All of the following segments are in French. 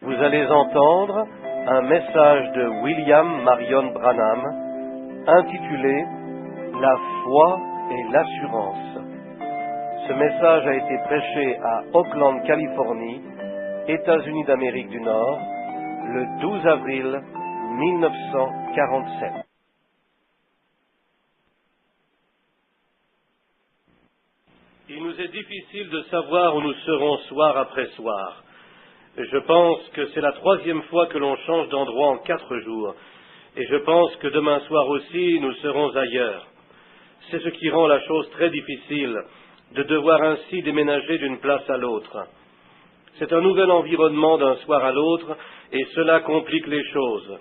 Vous allez entendre un message de William Marion Branham intitulé « La foi et l'assurance ». Ce message a été prêché à Oakland, Californie, États-Unis d'Amérique du Nord, le 12 avril 1947. Il nous est difficile de savoir où nous serons soir après soir. Je pense que c'est la 3e fois que l'on change d'endroit en 4 jours. Et je pense que demain soir aussi, nous serons ailleurs. C'est ce qui rend la chose très difficile, de devoir ainsi déménager d'une place à l'autre. C'est un nouvel environnement d'un soir à l'autre, et cela complique les choses.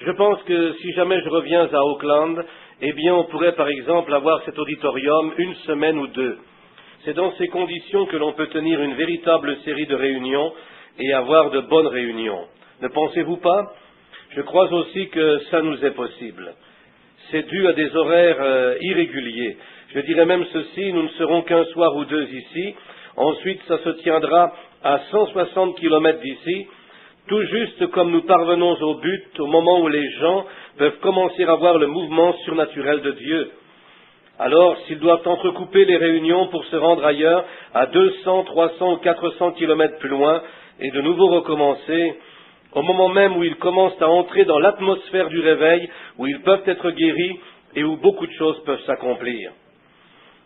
Je pense que si jamais je reviens à Oakland, eh bien on pourrait par exemple avoir cet auditorium 1 semaine ou 2. C'est dans ces conditions que l'on peut tenir une véritable série de réunions et avoir de bonnes réunions. Ne pensez-vous pas? Je crois aussi que ça nous est possible. C'est dû à des horaires irréguliers. Je dirais même ceci, nous ne serons qu'un soir ou 2 ici. Ensuite, ça se tiendra à 160 kilomètres d'ici, tout juste comme nous parvenons au but au moment où les gens peuvent commencer à voir le mouvement surnaturel de Dieu. Alors, s'ils doivent entrecouper les réunions pour se rendre ailleurs, à 200, 300 ou 400 kilomètres plus loin, et de nouveau recommencer, au moment même où ils commencent à entrer dans l'atmosphère du réveil, où ils peuvent être guéris et où beaucoup de choses peuvent s'accomplir.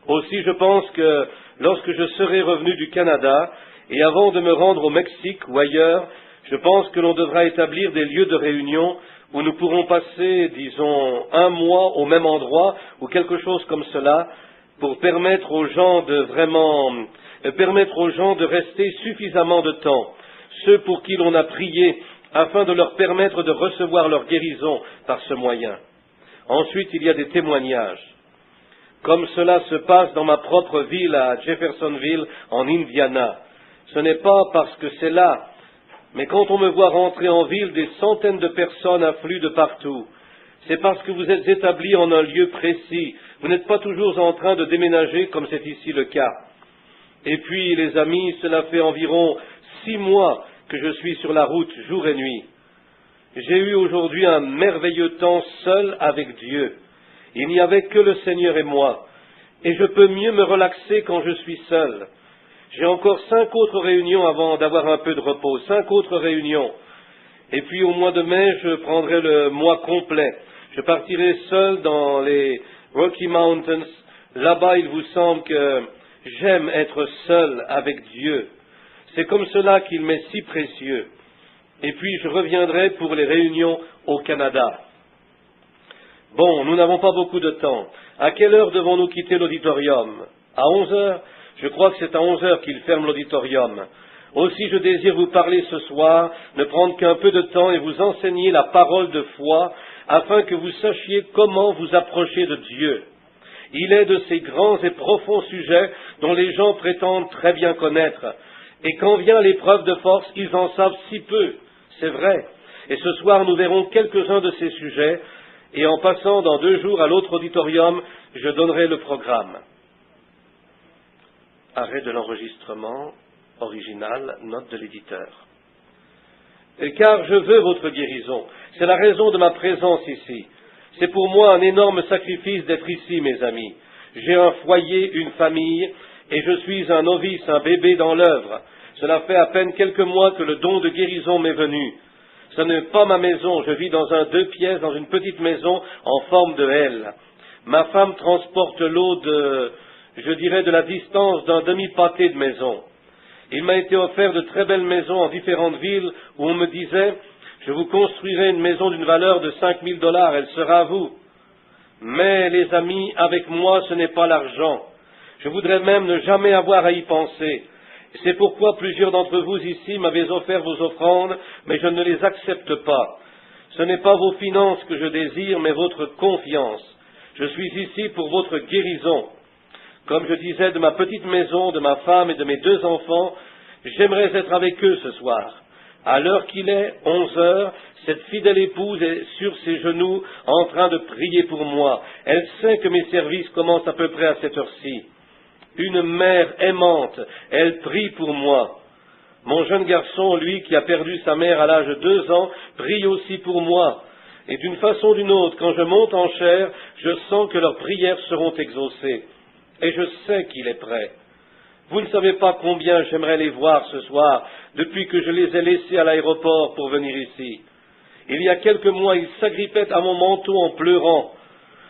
Aussi, je pense que lorsque je serai revenu du Canada, et avant de me rendre au Mexique ou ailleurs, je pense que l'on devra établir des lieux de réunion où nous pourrons passer, disons, 1 mois au même endroit, ou quelque chose comme cela, pour permettre aux gens de rester suffisamment de temps, ceux pour qui l'on a prié, afin de leur permettre de recevoir leur guérison par ce moyen. Ensuite, il y a des témoignages. Comme cela se passe dans ma propre ville, à Jeffersonville, en Indiana. Ce n'est pas parce que c'est là, mais quand on me voit rentrer en ville, des centaines de personnes affluent de partout. C'est parce que vous êtes établis en un lieu précis. Vous n'êtes pas toujours en train de déménager comme c'est ici le cas. Et puis, les amis, cela fait environ 6 mois que je suis sur la route, jour et nuit. J'ai eu aujourd'hui un merveilleux temps seul avec Dieu. Il n'y avait que le Seigneur et moi. Et je peux mieux me relaxer quand je suis seul. J'ai encore 5 autres réunions avant d'avoir un peu de repos, 5 autres réunions. Et puis au mois de mai, je prendrai le mois complet. Je partirai seul dans les Rocky Mountains. Là-bas, il vous semble que j'aime être seul avec Dieu. C'est comme cela qu'il m'est si précieux. Et puis je reviendrai pour les réunions au Canada. Bon, nous n'avons pas beaucoup de temps. À quelle heure devons-nous quitter l'auditorium? À 11 heures? Je crois que c'est à 11 heures qu'il ferme l'auditorium. Aussi, je désire vous parler ce soir, ne prendre qu'un peu de temps et vous enseigner la parole de foi, afin que vous sachiez comment vous approcher de Dieu. Il est de ces grands et profonds sujets dont les gens prétendent très bien connaître. Et quand vient l'épreuve de force, ils en savent si peu. C'est vrai. Et ce soir, nous verrons quelques-uns de ces sujets, et en passant dans 2 jours à l'autre auditorium, je donnerai le programme. Arrêt de l'enregistrement original, note de l'éditeur. Car je veux votre guérison. C'est la raison de ma présence ici. C'est pour moi un énorme sacrifice d'être ici, mes amis. J'ai un foyer, une famille, et je suis un novice, un bébé dans l'œuvre. Cela fait à peine quelques mois que le don de guérison m'est venu. Ce n'est pas ma maison, je vis dans un 2 pièces, dans une petite maison en forme de L. Ma femme transporte l'eau de la distance d'un demi-pâté de maison. Il m'a été offert de très belles maisons en différentes villes où on me disait « Je vous construirai une maison d'une valeur de 5 000 $, elle sera à vous. » Mais, les amis, avec moi, ce n'est pas l'argent. Je voudrais même ne jamais avoir à y penser. C'est pourquoi plusieurs d'entre vous ici m'avez offert vos offrandes, mais je ne les accepte pas. Ce n'est pas vos finances que je désire, mais votre confiance. Je suis ici pour votre guérison. Comme je disais de ma petite maison, de ma femme et de mes 2 enfants, j'aimerais être avec eux ce soir. À l'heure qu'il est, 11 heures, cette fidèle épouse est sur ses genoux en train de prier pour moi. Elle sait que mes services commencent à peu près à cette heure-ci. Une mère aimante, elle prie pour moi. Mon jeune garçon, lui, qui a perdu sa mère à l'âge de 2 ans, prie aussi pour moi. Et d'une façon ou d'une autre, quand je monte en chair, je sens que leurs prières seront exaucées. Et je sais qu'il est prêt. Vous ne savez pas combien j'aimerais les voir ce soir, depuis que je les ai laissés à l'aéroport pour venir ici. Il y a quelques mois, ils s'agrippaient à mon manteau en pleurant.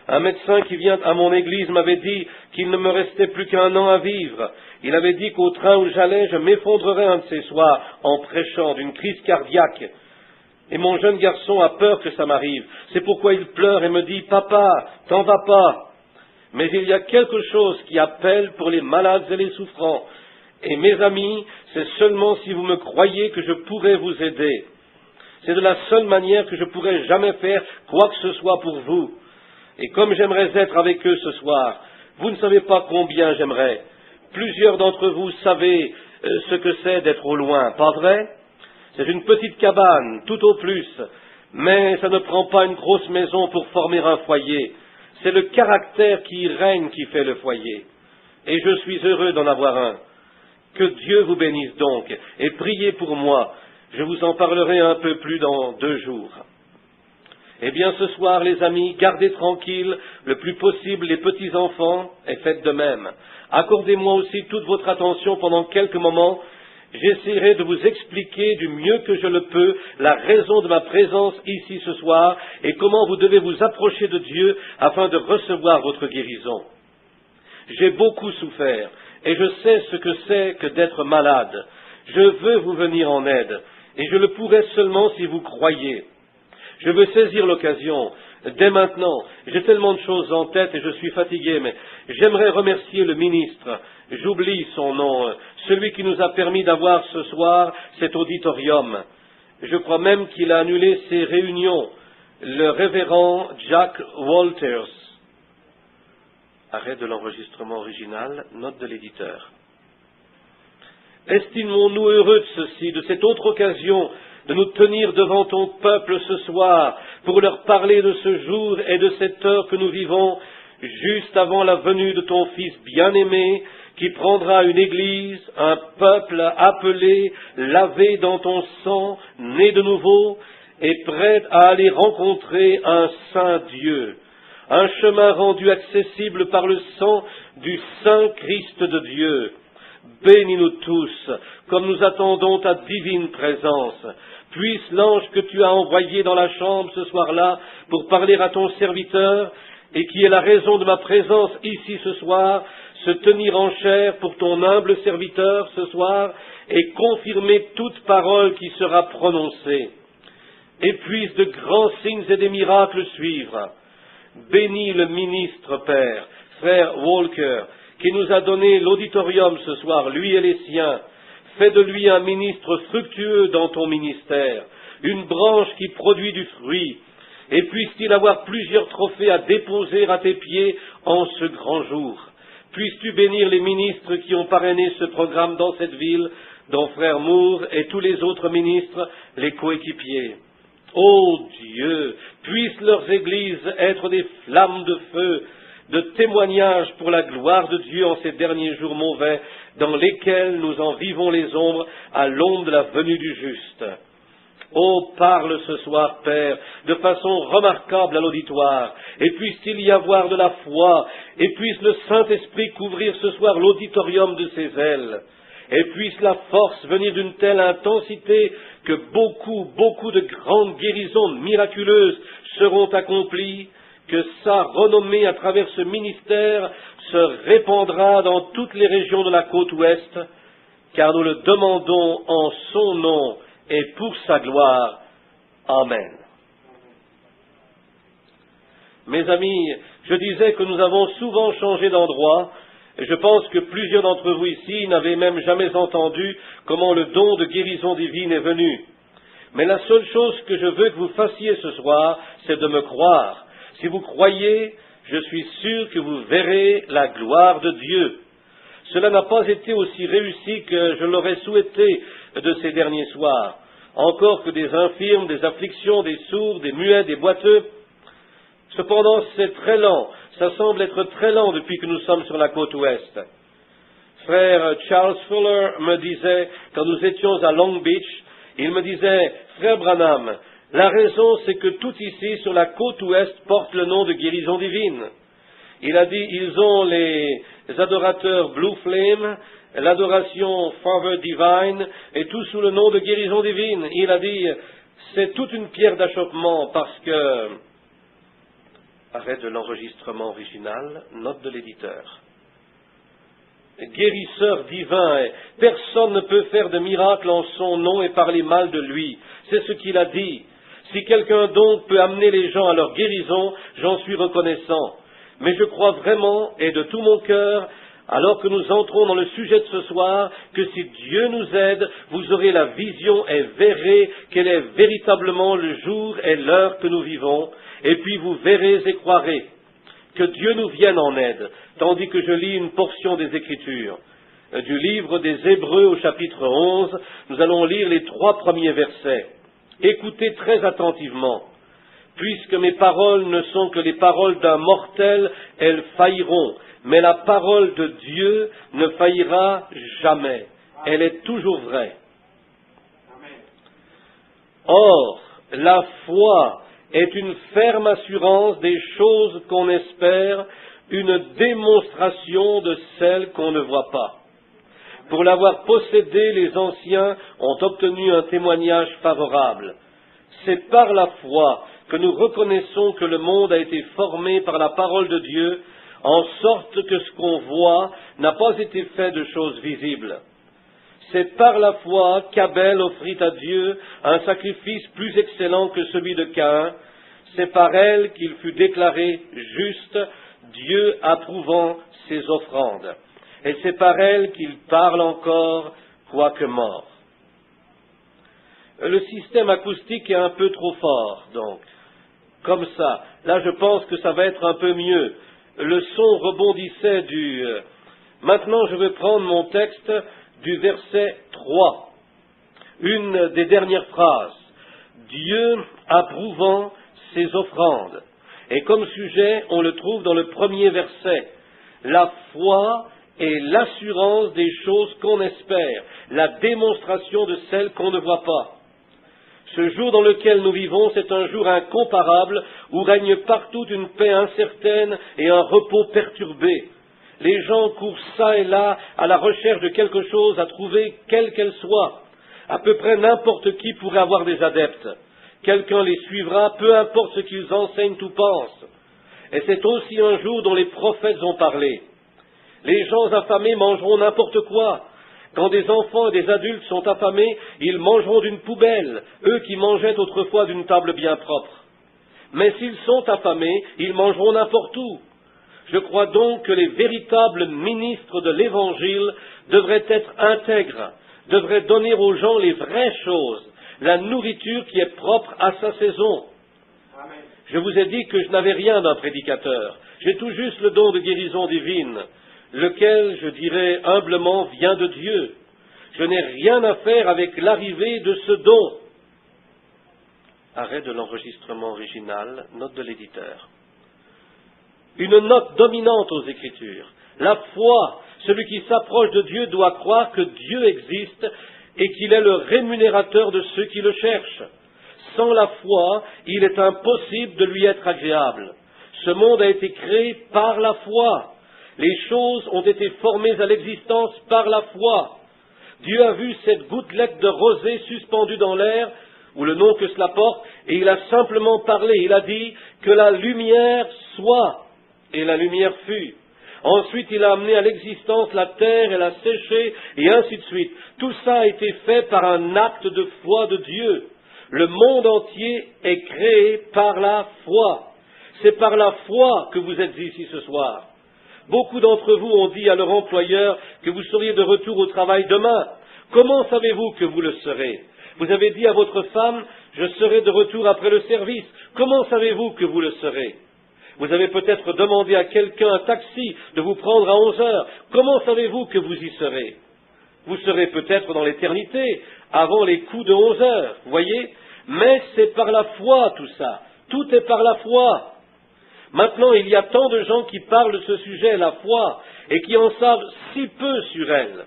Un médecin qui vient à mon église m'avait dit qu'il ne me restait plus qu'1 an à vivre. Il avait dit qu'au train où j'allais, je m'effondrerais un de ces soirs en prêchant d'une crise cardiaque. Et mon jeune garçon a peur que ça m'arrive. C'est pourquoi il pleure et me dit « Papa, t'en vas pas !» Mais il y a quelque chose qui appelle pour les malades et les souffrants. Et mes amis, c'est seulement si vous me croyez que je pourrai vous aider. C'est de la seule manière que je pourrai jamais faire quoi que ce soit pour vous. Et comme j'aimerais être avec eux ce soir, vous ne savez pas combien j'aimerais. Plusieurs d'entre vous savez ce que c'est d'être au loin, pas vrai? C'est une petite cabane, tout au plus, mais ça ne prend pas une grosse maison pour former un foyer. C'est le caractère qui y règne qui fait le foyer. Et je suis heureux d'en avoir un. Que Dieu vous bénisse donc, et priez pour moi. Je vous en parlerai un peu plus dans 2 jours. Eh bien, ce soir, les amis, gardez tranquille le plus possible les petits-enfants, et faites de même. Accordez-moi aussi toute votre attention pendant quelques moments. J'essaierai de vous expliquer du mieux que je le peux la raison de ma présence ici ce soir et comment vous devez vous approcher de Dieu afin de recevoir votre guérison. J'ai beaucoup souffert et je sais ce que c'est que d'être malade. Je veux vous venir en aide et je le pourrai seulement si vous croyez. Je veux saisir l'occasion. Dès maintenant, j'ai tellement de choses en tête et je suis fatigué, mais j'aimerais remercier le ministre. J'oublie son nom, celui qui nous a permis d'avoir ce soir cet auditorium. Je crois même qu'il a annulé ses réunions, le révérend Jack Walters. Arrêt de l'enregistrement original, note de l'éditeur. Estimons-nous heureux de ceci, de cette autre occasion, de nous tenir devant ton peuple ce soir, pour leur parler de ce jour et de cette heure que nous vivons, juste avant la venue de ton Fils bien-aimé, qui prendra une Église, un peuple appelé, lavé dans ton sang, né de nouveau, et prêt à aller rencontrer un saint Dieu, un chemin rendu accessible par le sang du Saint Christ de Dieu. Bénis-nous tous, comme nous attendons ta divine présence. Puisse l'ange que tu as envoyé dans la chambre ce soir-là pour parler à ton serviteur, et qui est la raison de ma présence ici ce soir, se tenir en chair pour ton humble serviteur ce soir, et confirmer toute parole qui sera prononcée. Et puisse de grands signes et des miracles suivre. Bénis le ministre, Père, frère Walker, qui nous a donné l'auditorium ce soir, lui et les siens. Fais de lui un ministre fructueux dans ton ministère, une branche qui produit du fruit, et puisse-t-il avoir plusieurs trophées à déposer à tes pieds en ce grand jour. Puisses-tu bénir les ministres qui ont parrainé ce programme dans cette ville, dont frère Moore et tous les autres ministres, les coéquipiers. Ô Dieu, puissent leurs églises être des flammes de feu, de témoignages pour la gloire de Dieu en ces derniers jours mauvais, dans lesquels nous en vivons les ombres à l'ombre de la venue du juste. Oh, parle ce soir, Père, de façon remarquable à l'auditoire, et puisse-t-il y avoir de la foi, et puisse le Saint-Esprit couvrir ce soir l'auditorium de ses ailes, et puisse la force venir d'une telle intensité que beaucoup de grandes guérisons miraculeuses seront accomplies, que sa renommée à travers ce ministère se répandra dans toutes les régions de la côte ouest, car nous le demandons en son nom et pour sa gloire. Amen. Mes amis, je disais que nous avons souvent changé d'endroit, et je pense que plusieurs d'entre vous ici n'avaient même jamais entendu comment le don de guérison divine est venu. Mais la seule chose que je veux que vous fassiez ce soir, c'est de me croire. Si vous croyez, je suis sûr que vous verrez la gloire de Dieu. Cela n'a pas été aussi réussi que je l'aurais souhaité de ces derniers soirs. Encore que des infirmes, des afflictions, des sourds, des muets, des boiteux. Cependant, c'est très lent. Ça semble être très lent depuis que nous sommes sur la côte ouest. frère Charles Fuller me disait, quand nous étions à Long Beach, il me disait, frère Branham, la raison c'est que tout ici, sur la côte ouest, porte le nom de guérison divine. Il a dit, ils ont les adorateurs Blue Flame, l'adoration Father Divine, et tout sous le nom de guérison divine. Il a dit, c'est toute une pierre d'achoppement parce que... Arrêt de l'enregistrement original, note de l'éditeur. Guérisseur divin, personne ne peut faire de miracle en son nom et parler mal de lui. C'est ce qu'il a dit. Si quelqu'un donc peut amener les gens à leur guérison, j'en suis reconnaissant. Mais je crois vraiment, et de tout mon cœur, alors que nous entrons dans le sujet de ce soir, que si Dieu nous aide, vous aurez la vision et verrez quel est véritablement le jour et l'heure que nous vivons, et puis vous verrez et croirez. Que Dieu nous vienne en aide, tandis que je lis une portion des Écritures. Du livre des Hébreux au chapitre 11, nous allons lire les 3 premiers versets. Écoutez très attentivement. Puisque mes paroles ne sont que les paroles d'un mortel, elles failliront. Mais la parole de Dieu ne faillira jamais. Elle est toujours vraie. Or, la foi est une ferme assurance des choses qu'on espère, une démonstration de celles qu'on ne voit pas. Pour l'avoir possédé, les anciens ont obtenu un témoignage favorable. C'est par la foi que nous reconnaissons que le monde a été formé par la parole de Dieu, en sorte que ce qu'on voit n'a pas été fait de choses visibles. C'est par la foi qu'Abel offrit à Dieu un sacrifice plus excellent que celui de Caïn. C'est par elle qu'il fut déclaré juste, Dieu approuvant ses offrandes. Et c'est par elle qu'il parle encore, quoique mort. Le système acoustique est un peu trop fort, donc. Comme ça. Là, je pense que ça va être un peu mieux. Le son rebondissait du... Maintenant, je vais prendre mon texte du verset 3. Une des dernières phrases. Dieu approuvant ses offrandes. Et comme sujet, on le trouve dans le premier verset. La foi est l'assurance des choses qu'on espère, la démonstration de celles qu'on ne voit pas. Ce jour dans lequel nous vivons, c'est un jour incomparable où règne partout une paix incertaine et un repos perturbé. Les gens courent çà et là à la recherche de quelque chose à trouver, quelle qu'elle soit. À peu près n'importe qui pourrait avoir des adeptes. Quelqu'un les suivra, peu importe ce qu'ils enseignent ou pensent. Et c'est aussi un jour dont les prophètes ont parlé. Les gens affamés mangeront n'importe quoi. Quand des enfants et des adultes sont affamés, ils mangeront d'une poubelle, eux qui mangeaient autrefois d'une table bien propre. Mais s'ils sont affamés, ils mangeront n'importe où. Je crois donc que les véritables ministres de l'Évangile devraient être intègres, devraient donner aux gens les vraies choses, la nourriture qui est propre à sa saison. Amen. Je vous ai dit que je n'avais rien d'un prédicateur. J'ai tout juste le don de guérison divine, lequel, je dirais humblement, vient de Dieu. Je n'ai rien à faire avec l'arrivée de ce don. Arrêt de l'enregistrement original, note de l'éditeur. Une note dominante aux Écritures. La foi, celui qui s'approche de Dieu doit croire que Dieu existe et qu'il est le rémunérateur de ceux qui le cherchent. Sans la foi, il est impossible de lui être agréable. Ce monde a été créé par la foi. Les choses ont été formées à l'existence par la foi. Dieu a vu cette gouttelette de rosée suspendue dans l'air, ou le nom que cela porte, et il a simplement parlé. Il a dit que la lumière soit, et la lumière fut. Ensuite, il a amené à l'existence la terre et l'a séchée, et ainsi de suite. Tout ça a été fait par un acte de foi de Dieu. Le monde entier est créé par la foi. C'est par la foi que vous êtes ici ce soir. Beaucoup d'entre vous ont dit à leur employeur que vous seriez de retour au travail demain. Comment savez-vous que vous le serez? Vous avez dit à votre femme, je serai de retour après le service. Comment savez-vous que vous le serez? Vous avez peut-être demandé à quelqu'un, un taxi, de vous prendre à 11 heures. Comment savez-vous que vous y serez? Vous serez peut-être dans l'éternité, avant les coups de 11 heures, voyez? Mais c'est par la foi tout ça. Tout est par la foi. Maintenant, il y a tant de gens qui parlent de ce sujet, la foi, et qui en savent si peu sur elle.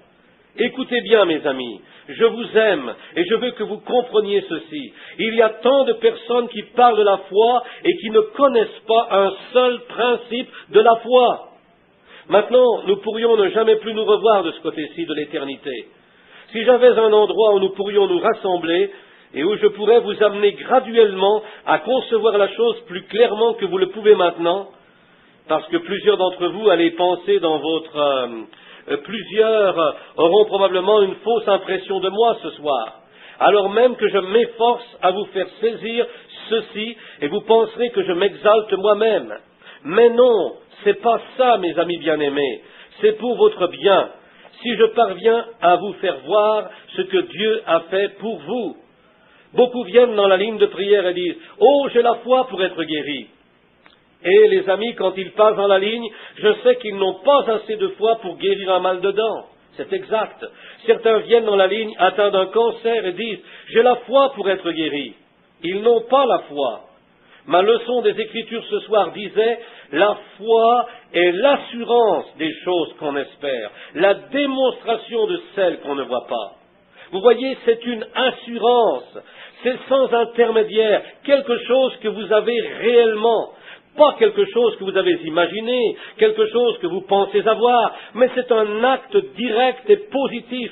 Écoutez bien, mes amis, je vous aime et je veux que vous compreniez ceci. Il y a tant de personnes qui parlent de la foi et qui ne connaissent pas un seul principe de la foi. Maintenant, nous pourrions ne jamais plus nous revoir de ce côté-ci de l'éternité. Si j'avais un endroit où nous pourrions nous rassembler et où je pourrais vous amener graduellement à concevoir la chose plus clairement que vous le pouvez maintenant, parce que plusieurs d'entre vous allez penser dans votre... plusieurs auront probablement une fausse impression de moi ce soir, alors même que je m'efforce à vous faire saisir ceci, et vous penserez que je m'exalte moi-même. Mais non, c'est pas ça, mes amis bien-aimés, c'est pour votre bien, si je parviens à vous faire voir ce que Dieu a fait pour vous. Beaucoup viennent dans la ligne de prière et disent « Oh, j'ai la foi pour être guéri ». Et les amis, quand ils passent dans la ligne, je sais qu'ils n'ont pas assez de foi pour guérir un mal de dents. C'est exact. Certains viennent dans la ligne atteints d'un cancer et disent « J'ai la foi pour être guéri ». Ils n'ont pas la foi. Ma leçon des Écritures ce soir disait « La foi est l'assurance des choses qu'on espère, la démonstration de celles qu'on ne voit pas ». Vous voyez, c'est une assurance, c'est sans intermédiaire, quelque chose que vous avez réellement. Pas quelque chose que vous avez imaginé, quelque chose que vous pensez avoir, mais c'est un acte direct et positif.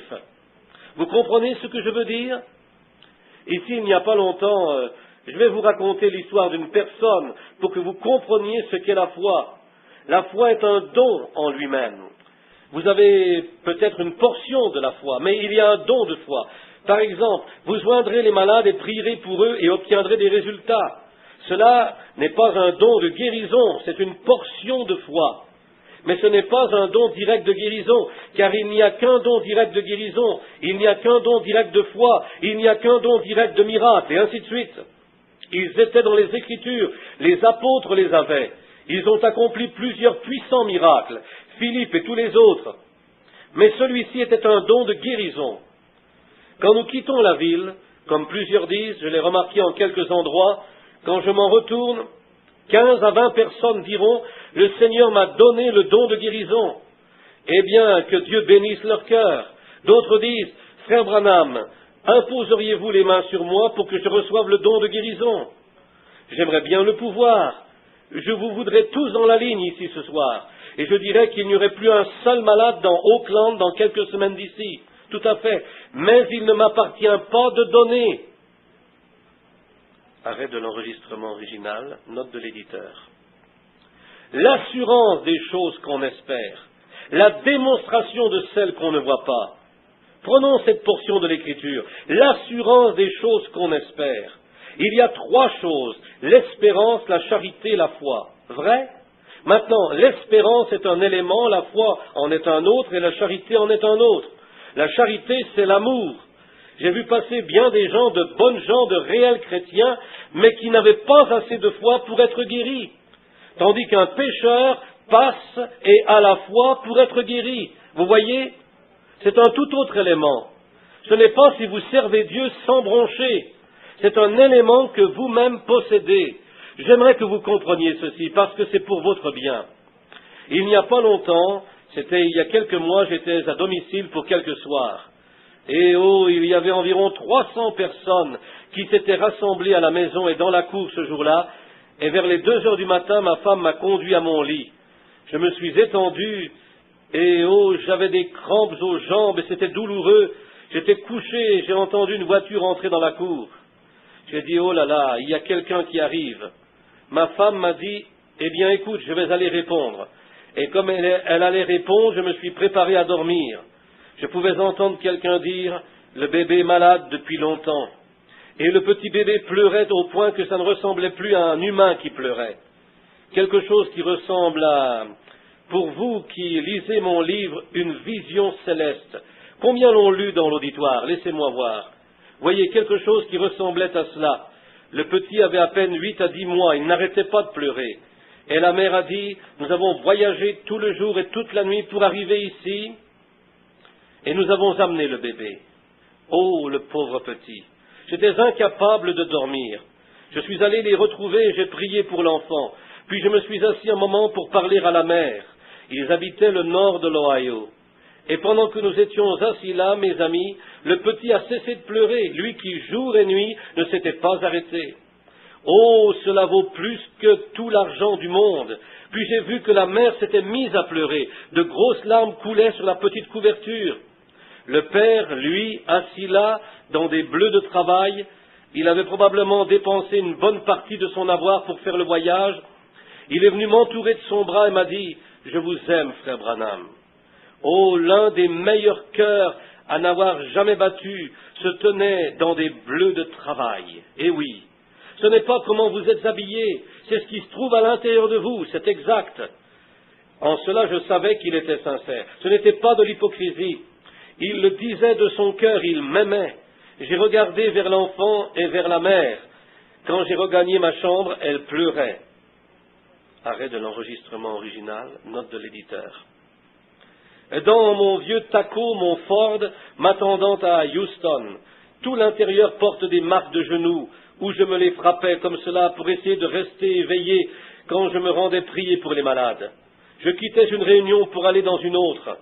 Vous comprenez ce que je veux dire? Ici, il n'y a pas longtemps, je vais vous raconter l'histoire d'une personne pour que vous compreniez ce qu'est la foi. La foi est un don en lui-même. Vous avez peut-être une portion de la foi, mais il y a un don de foi. Par exemple, vous joindrez les malades et prierez pour eux et obtiendrez des résultats. Cela n'est pas un don de guérison, c'est une portion de foi. Mais ce n'est pas un don direct de guérison, car il n'y a qu'un don direct de guérison, il n'y a qu'un don direct de foi, il n'y a qu'un don direct de miracle, et ainsi de suite. Ils étaient dans les Écritures, les apôtres les avaient. Ils ont accompli plusieurs puissants miracles, Philippe et tous les autres. Mais celui-ci était un don de guérison. Quand nous quittons la ville, comme plusieurs disent, je l'ai remarqué en quelques endroits, quand je m'en retourne, 15 à 20 personnes diront « Le Seigneur m'a donné le don de guérison ». Eh bien, que Dieu bénisse leur cœur. D'autres disent « Frère Branham, imposeriez-vous les mains sur moi pour que je reçoive le don de guérison ?» J'aimerais bien le pouvoir. Je vous voudrais tous dans la ligne ici ce soir. Et je dirais qu'il n'y aurait plus un seul malade dans Auckland dans quelques semaines d'ici. Tout à fait. Mais il ne m'appartient pas de donner. Arrêt de l'enregistrement original, note de l'éditeur. L'assurance des choses qu'on espère, la démonstration de celles qu'on ne voit pas. Prenons cette portion de l'Écriture, l'assurance des choses qu'on espère. Il y a trois choses, l'espérance, la charité, la foi. Vrai? Maintenant, l'espérance est un élément, la foi en est un autre et la charité en est un autre. La charité, c'est l'amour. J'ai vu passer bien des gens, de bonnes gens, de réels chrétiens, mais qui n'avaient pas assez de foi pour être guéris. Tandis qu'un pécheur passe et a la foi pour être guéri. Vous voyez? C'est un tout autre élément. Ce n'est pas si vous servez Dieu sans broncher. C'est un élément que vous-même possédez. J'aimerais que vous compreniez ceci, parce que c'est pour votre bien. Il n'y a pas longtemps, c'était il y a quelques mois, j'étais à domicile pour quelques soirs. Et oh, il y avait environ 300 personnes qui s'étaient rassemblées à la maison et dans la cour ce jour-là, et vers les 2 heures du matin, ma femme m'a conduit à mon lit. Je me suis étendu, et oh, j'avais des crampes aux jambes, et c'était douloureux. J'étais couché, et j'ai entendu une voiture entrer dans la cour. J'ai dit, oh là là, il y a quelqu'un qui arrive. Ma femme m'a dit, eh bien écoute, je vais aller répondre. Et comme elle allait répondre, je me suis préparé à dormir. Je pouvais entendre quelqu'un dire, le bébé est malade depuis longtemps. Et le petit bébé pleurait au point que ça ne ressemblait plus à un humain qui pleurait. Quelque chose qui ressemble à, pour vous qui lisez mon livre, une vision céleste. Combien l'ont lu dans l'auditoire? Laissez-moi voir. Voyez, quelque chose qui ressemblait à cela. Le petit avait à peine 8 à 10 mois, il n'arrêtait pas de pleurer. Et la mère a dit, nous avons voyagé tout le jour et toute la nuit pour arriver ici, et nous avons amené le bébé. Oh, le pauvre petit! J'étais incapable de dormir. Je suis allé les retrouver et j'ai prié pour l'enfant. Puis je me suis assis un moment pour parler à la mère. Ils habitaient le nord de l'Ohio. Et pendant que nous étions assis là, mes amis, le petit a cessé de pleurer, lui qui jour et nuit ne s'était pas arrêté. Oh, cela vaut plus que tout l'argent du monde. Puis j'ai vu que la mère s'était mise à pleurer. De grosses larmes coulaient sur la petite couverture. Le père, lui, assis là, dans des bleus de travail, il avait probablement dépensé une bonne partie de son avoir pour faire le voyage. Il est venu m'entourer de son bras et m'a dit « Je vous aime, frère Branham ». Oh, l'un des meilleurs cœurs à n'avoir jamais battu se tenait dans des bleus de travail. Eh oui, ce n'est pas comment vous êtes habillés, c'est ce qui se trouve à l'intérieur de vous, c'est exact. En cela, je savais qu'il était sincère. Ce n'était pas de l'hypocrisie. Il le disait de son cœur, il m'aimait. J'ai regardé vers l'enfant et vers la mère. Quand j'ai regagné ma chambre, elle pleurait. Arrêt de l'enregistrement original, note de l'éditeur. Dans mon vieux Taco, mon Ford, m'attendant à Houston, tout l'intérieur porte des marques de genoux, où je me les frappais comme cela pour essayer de rester éveillé quand je me rendais prier pour les malades. Je quittais une réunion pour aller dans une autre.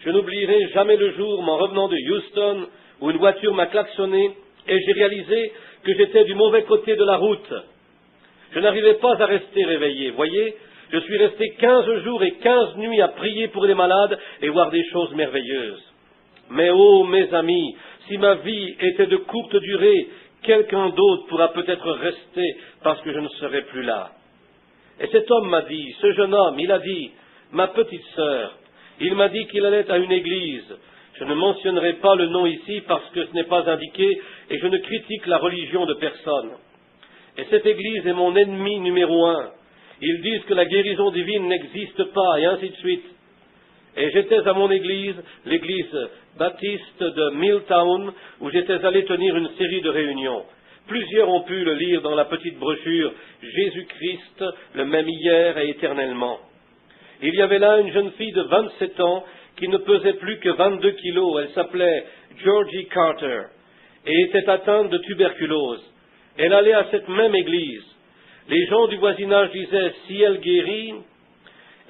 Je n'oublierai jamais le jour, m'en revenant de Houston, où une voiture m'a klaxonné et j'ai réalisé que j'étais du mauvais côté de la route. Je n'arrivais pas à rester réveillé, voyez. Je suis resté 15 jours et 15 nuits à prier pour les malades et voir des choses merveilleuses. Mais oh, mes amis, si ma vie était de courte durée, quelqu'un d'autre pourra peut-être rester parce que je ne serai plus là. Et cet homme m'a dit, ce jeune homme, il a dit, ma petite sœur, il m'a dit qu'il allait à une église. Je ne mentionnerai pas le nom ici parce que ce n'est pas indiqué et je ne critique la religion de personne. Et cette église est mon ennemi numéro 1. Ils disent que la guérison divine n'existe pas, et ainsi de suite. Et j'étais à mon église, l'église baptiste de Milltown, où j'étais allé tenir une série de réunions. Plusieurs ont pu le lire dans la petite brochure « Jésus-Christ, le même hier et éternellement ». Il y avait là une jeune fille de 27 ans qui ne pesait plus que 22 kilos. Elle s'appelait Georgie Carter et était atteinte de tuberculose. Elle allait à cette même église. Les gens du voisinage disaient « si elle guérit »,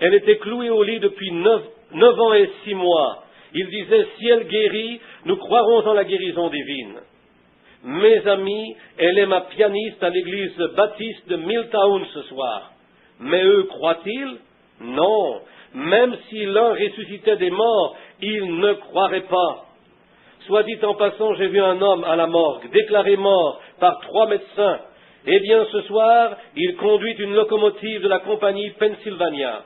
elle était clouée au lit depuis 9 ans et 6 mois. Ils disaient « si elle guérit, nous croirons en la guérison divine ». Mes amis, elle est ma pianiste à l'église baptiste de Milltown ce soir. Mais eux croient-ils? Non. Même si l'un ressuscitait des morts, ils ne croiraient pas. Soit dit en passant, j'ai vu un homme à la morgue, déclaré mort par 3 médecins. Eh bien, ce soir, il conduit une locomotive de la compagnie Pennsylvania.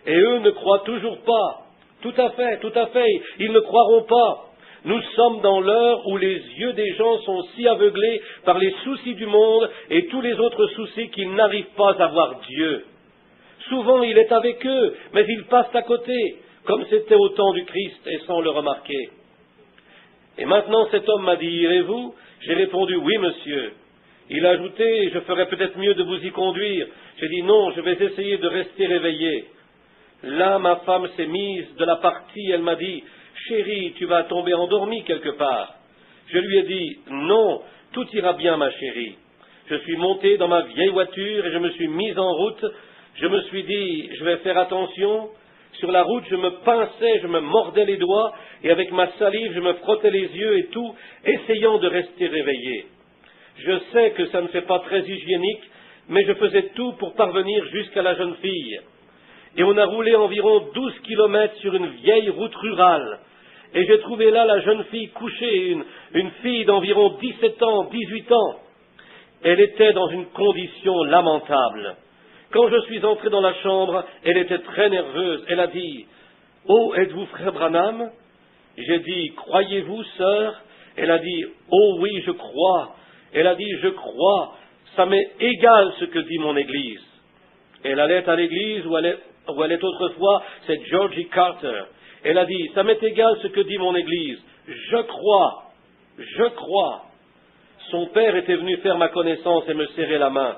Et eux ne croient toujours pas. Tout à fait, ils ne croiront pas. Nous sommes dans l'heure où les yeux des gens sont si aveuglés par les soucis du monde et tous les autres soucis qu'ils n'arrivent pas à voir Dieu. Souvent, il est avec eux, mais ils passent à côté, comme c'était au temps du Christ et sans le remarquer. Et maintenant, cet homme m'a dit, irez-vous? J'ai répondu, oui, monsieur. Il a ajouté, je ferais peut-être mieux de vous y conduire. J'ai dit, non, je vais essayer de rester réveillé. Là, ma femme s'est mise de la partie, elle m'a dit, chérie, tu vas tomber endormie quelque part. Je lui ai dit, non, tout ira bien, ma chérie. Je suis monté dans ma vieille voiture et je me suis mis en route. Je me suis dit, je vais faire attention. Sur la route, je me pinçais, je me mordais les doigts et avec ma salive, je me frottais les yeux et tout, essayant de rester réveillé. Je sais que ça ne fait pas très hygiénique, mais je faisais tout pour parvenir jusqu'à la jeune fille. Et on a roulé environ 12 kilomètres sur une vieille route rurale. Et j'ai trouvé là la jeune fille couchée, une fille d'environ 17 ans, 18 ans. Elle était dans une condition lamentable. Quand je suis entré dans la chambre, elle était très nerveuse. Elle a dit, « Oh, êtes-vous frère Branham ?» J'ai dit, « Croyez-vous, sœur ?» Elle a dit, « Oh oui, je crois. » Elle a dit, « Je crois. Ça m'est égal ce que dit mon église. » Elle allait à l'église où elle est autrefois, c'est Georgie Carter. Elle a dit, « Ça m'est égal ce que dit mon église. Je crois. Je crois. » Son père était venu faire ma connaissance et me serrer la main.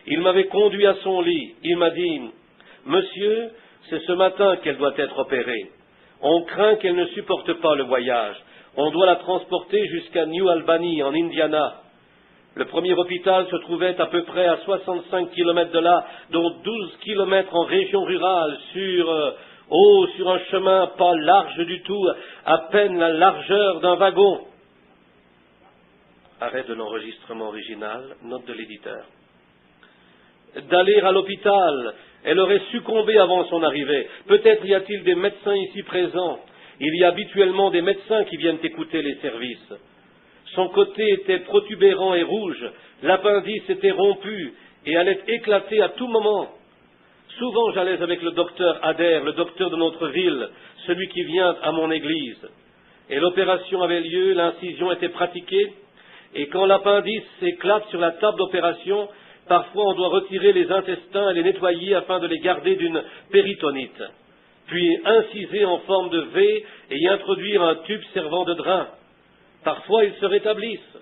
Il m'avait conduit à son lit. Il m'a dit, « Monsieur, c'est ce matin qu'elle doit être opérée. On craint qu'elle ne supporte pas le voyage. On doit la transporter jusqu'à New Albany, en Indiana. » Le premier hôpital se trouvait à peu près à 65 kilomètres de là, dont 12 kilomètres en région rurale, sur un chemin pas large du tout, à peine la largeur d'un wagon. Arrêt de l'enregistrement original, note de l'éditeur. D'aller à l'hôpital, elle aurait succombé avant son arrivée. Peut-être y a-t-il des médecins ici présents. Il y a habituellement des médecins qui viennent écouter les services. Son côté était protubérant et rouge, l'appendice était rompu et allait éclater à tout moment. Souvent j'allais avec le docteur Adair, le docteur de notre ville, celui qui vient à mon église. Et l'opération avait lieu, l'incision était pratiquée, et quand l'appendice éclate sur la table d'opération, parfois on doit retirer les intestins et les nettoyer afin de les garder d'une péritonite, puis inciser en forme de V et y introduire un tube servant de drain. Parfois ils se rétablissent.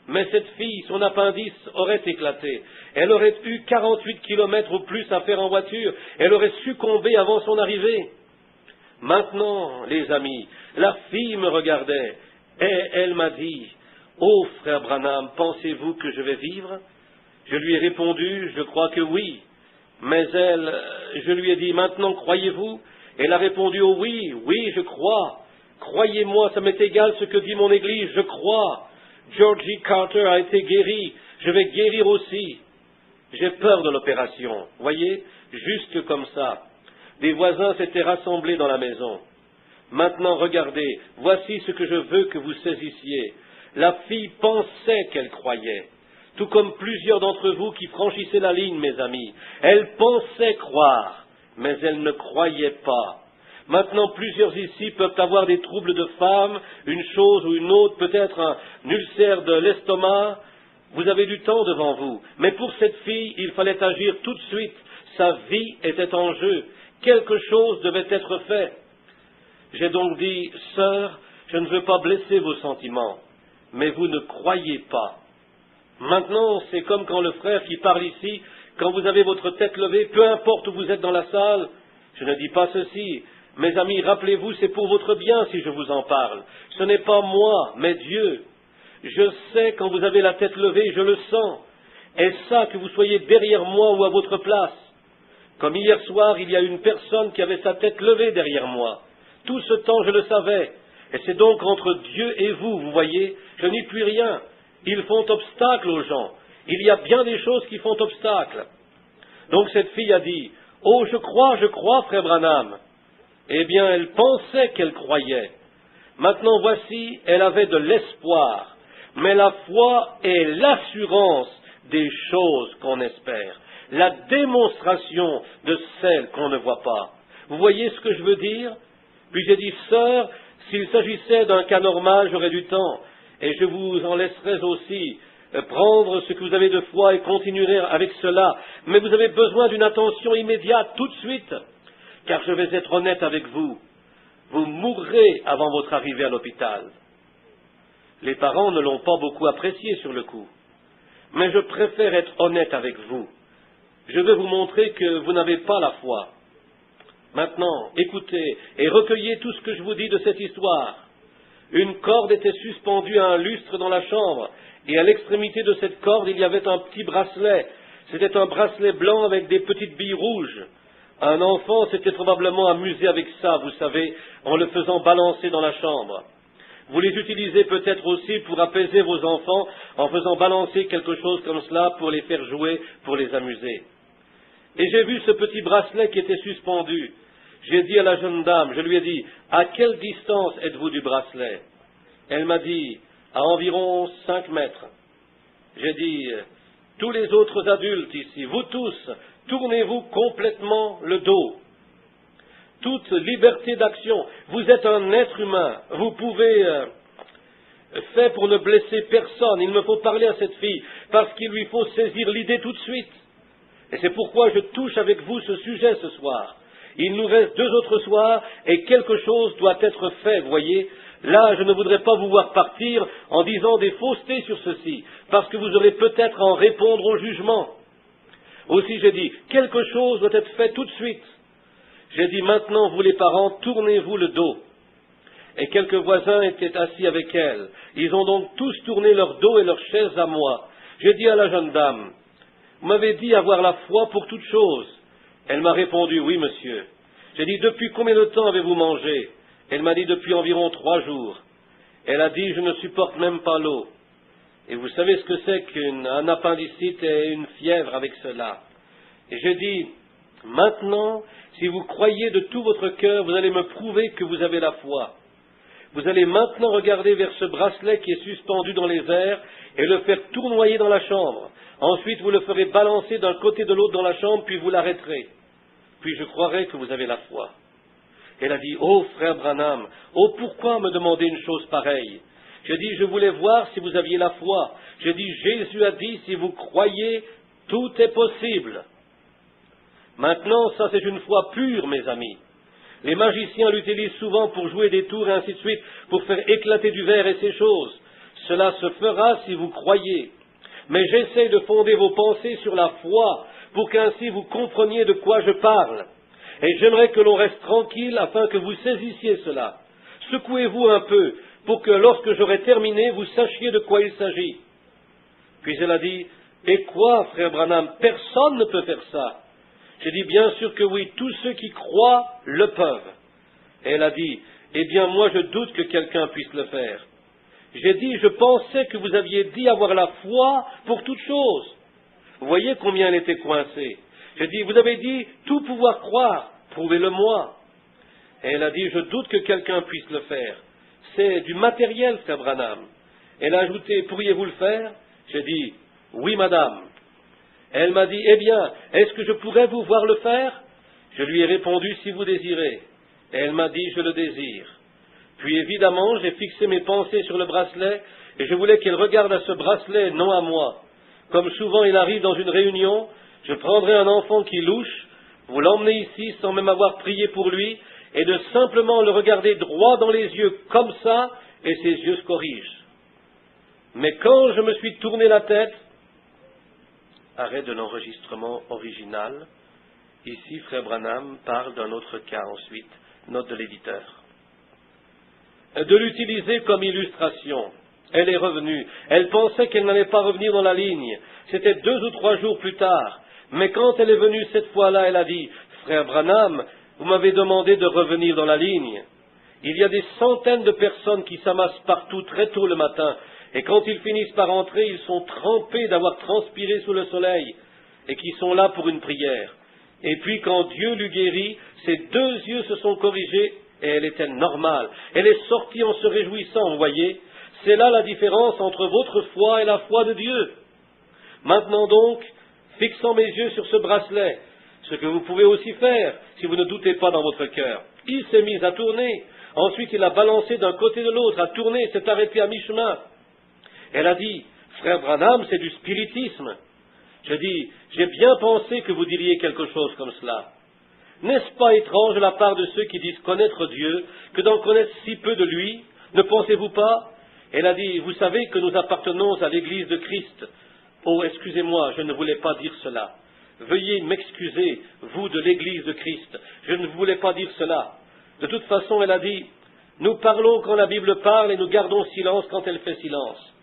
Mais cette fille, son appendice aurait éclaté. Elle aurait eu 48 kilomètres ou plus à faire en voiture. Elle aurait succombé avant son arrivée. Maintenant, les amis, la fille me regardait et elle m'a dit « Oh, frère Branham, pensez-vous que je vais vivre ?» Je lui ai répondu « Je crois que oui. » Mais je lui ai dit « Maintenant, croyez-vous » Elle a répondu « Oh oui, oui, je crois. Croyez-moi, ça m'est égal ce que dit mon Église, je crois. Georgie Carter a été guéri, je vais guérir aussi. » J'ai peur de l'opération, voyez, juste comme ça. Des voisins s'étaient rassemblés dans la maison. Maintenant, regardez, voici ce que je veux que vous saisissiez. La fille pensait qu'elle croyait, tout comme plusieurs d'entre vous qui franchissaient la ligne, mes amis. Elle pensait croire, mais elle ne croyait pas. Maintenant, plusieurs ici peuvent avoir des troubles de femme, une chose ou une autre, peut-être un ulcère de l'estomac. Vous avez du temps devant vous. Mais pour cette fille, il fallait agir tout de suite. Sa vie était en jeu. Quelque chose devait être fait. J'ai donc dit, sœur, je ne veux pas blesser vos sentiments, mais vous ne croyez pas. Maintenant, c'est comme quand le frère qui parle ici, quand vous avez votre tête levée, peu importe où vous êtes dans la salle, je ne dis pas ceci. Mes amis, rappelez-vous, c'est pour votre bien si je vous en parle. Ce n'est pas moi, mais Dieu. Je sais quand vous avez la tête levée, je le sens. Est-ce ça que vous soyez derrière moi ou à votre place? Comme hier soir, il y a une personne qui avait sa tête levée derrière moi. Tout ce temps, je le savais. Et c'est donc entre Dieu et vous, vous voyez, je n'y puis rien. Ils font obstacle aux gens. Il y a bien des choses qui font obstacle. Donc cette fille a dit, « Oh, je crois, frère Branham. » Eh bien, elle pensait qu'elle croyait. Maintenant, voici, elle avait de l'espoir. Mais la foi est l'assurance des choses qu'on espère, la démonstration de celles qu'on ne voit pas. Vous voyez ce que je veux dire? Puis j'ai dit, sœur, s'il s'agissait d'un cas normal, j'aurais du temps, et je vous en laisserai aussi prendre ce que vous avez de foi et continuer avec cela. Mais vous avez besoin d'une attention immédiate, tout de suite, car je vais être honnête avec vous. Vous mourrez avant votre arrivée à l'hôpital. Les parents ne l'ont pas beaucoup apprécié sur le coup. Mais je préfère être honnête avec vous. Je veux vous montrer que vous n'avez pas la foi. Maintenant, écoutez et recueillez tout ce que je vous dis de cette histoire. Une corde était suspendue à un lustre dans la chambre, et à l'extrémité de cette corde, il y avait un petit bracelet. C'était un bracelet blanc avec des petites billes rouges. Un enfant s'était probablement amusé avec ça, vous savez, en le faisant balancer dans la chambre. Vous les utilisez peut-être aussi pour apaiser vos enfants en faisant balancer quelque chose comme cela pour les faire jouer, pour les amuser. Et j'ai vu ce petit bracelet qui était suspendu. J'ai dit à la jeune dame, je lui ai dit, « À quelle distance êtes-vous du bracelet ?» Elle m'a dit, « À environ 5 mètres. » J'ai dit, « Tous les autres adultes ici, vous tous, tournez-vous complètement le dos. Toute liberté d'action. Vous êtes un être humain. Vous pouvez faire pour ne blesser personne. Il me faut parler à cette fille parce qu'il lui faut saisir l'idée tout de suite. Et c'est pourquoi je touche avec vous ce sujet ce soir. Il nous reste 2 autres soirs et quelque chose doit être fait, vous voyez. Là, je ne voudrais pas vous voir partir en disant des faussetés sur ceci, parce que vous aurez peut-être à en répondre au jugement. Aussi, j'ai dit, quelque chose doit être fait tout de suite. J'ai dit, maintenant, vous les parents, tournez-vous le dos. Et quelques voisins étaient assis avec elle. Ils ont donc tous tourné leur dos et leurs chaises à moi. J'ai dit à la jeune dame, vous m'avez dit avoir la foi pour toute chose. Elle m'a répondu, oui, monsieur. J'ai dit, depuis combien de temps avez-vous mangé? Elle m'a dit, depuis environ 3 jours. Elle a dit, je ne supporte même pas l'eau. Et vous savez ce que c'est qu'un appendicite et une fièvre avec cela. Et j'ai dit, maintenant, si vous croyez de tout votre cœur, vous allez me prouver que vous avez la foi. Vous allez maintenant regarder vers ce bracelet qui est suspendu dans les airs et le faire tournoyer dans la chambre. Ensuite, vous le ferez balancer d'un côté de l'autre dans la chambre, puis vous l'arrêterez. Puis je croirai que vous avez la foi. Elle a dit, oh frère Branham, oh pourquoi me demander une chose pareille? J'ai dit, je voulais voir si vous aviez la foi. J'ai dit, Jésus a dit, si vous croyez, tout est possible. Maintenant, ça c'est une foi pure, mes amis. Les magiciens l'utilisent souvent pour jouer des tours et ainsi de suite, pour faire éclater du verre et ces choses. Cela se fera si vous croyez. Mais j'essaie de fonder vos pensées sur la foi, pour qu'ainsi vous compreniez de quoi je parle. Et j'aimerais que l'on reste tranquille afin que vous saisissiez cela. Secouez-vous un peu, pour que lorsque j'aurai terminé, vous sachiez de quoi il s'agit. Puis elle a dit, et quoi, frère Branham, personne ne peut faire ça. J'ai dit, bien sûr que oui, tous ceux qui croient le peuvent. Et elle a dit, eh bien moi je doute que quelqu'un puisse le faire. J'ai dit, je pensais que vous aviez dit avoir la foi pour toute chose. Vous voyez combien elle était coincée. J'ai dit, vous avez dit tout pouvoir croire, prouvez-le-moi. Et elle a dit, je doute que quelqu'un puisse le faire. C'est du matériel, frère Branham. Elle a ajouté, pourriez-vous le faire? J'ai dit, oui, madame. Elle m'a dit, eh bien, est-ce que je pourrais vous voir le faire? Je lui ai répondu, si vous désirez. Et elle m'a dit, je le désire. Puis évidemment, j'ai fixé mes pensées sur le bracelet, et je voulais qu'elle regarde à ce bracelet, non à moi. Comme souvent il arrive dans une réunion, je prendrai un enfant qui louche, vous l'emmenez ici sans même avoir prié pour lui, et de simplement le regarder droit dans les yeux comme ça, et ses yeux se corrigent. Mais quand je me suis tourné la tête, arrêt de l'enregistrement original, ici frère Branham parle d'un autre cas ensuite, note de l'éditeur. De l'utiliser comme illustration. Elle est revenue. Elle pensait qu'elle n'allait pas revenir dans la ligne. C'était 2 ou 3 jours plus tard. Mais quand elle est venue cette fois-là, elle a dit, frère Branham, vous m'avez demandé de revenir dans la ligne. Il y a des centaines de personnes qui s'amassent partout très tôt le matin, et quand ils finissent par entrer, ils sont trempés d'avoir transpiré sous le soleil, et qui sont là pour une prière. Et puis quand Dieu l'eut guérie, ses 2 yeux se sont corrigés, et elle était normale. Elle est sortie en se réjouissant, vous voyez. C'est là la différence entre votre foi et la foi de Dieu. Maintenant donc, fixant mes yeux sur ce bracelet, ce que vous pouvez aussi faire, si vous ne doutez pas dans votre cœur. Il s'est mis à tourner. Ensuite, il a balancé d'un côté de l'autre, a tourné, s'est arrêté à mi-chemin. Elle a dit, frère Branham, c'est du spiritisme. Je dis, j'ai bien pensé que vous diriez quelque chose comme cela. N'est-ce pas étrange de la part de ceux qui disent connaître Dieu, que d'en connaître si peu de lui? Ne pensez-vous pas? Elle a dit, vous savez que nous appartenons à l'Église de Christ. Oh, excusez-moi, je ne voulais pas dire cela. Veuillez m'excuser, vous de l'Église de Christ. Je ne voulais pas dire cela. De toute façon, elle a dit, nous parlons quand la Bible parle et nous gardons silence quand elle fait silence.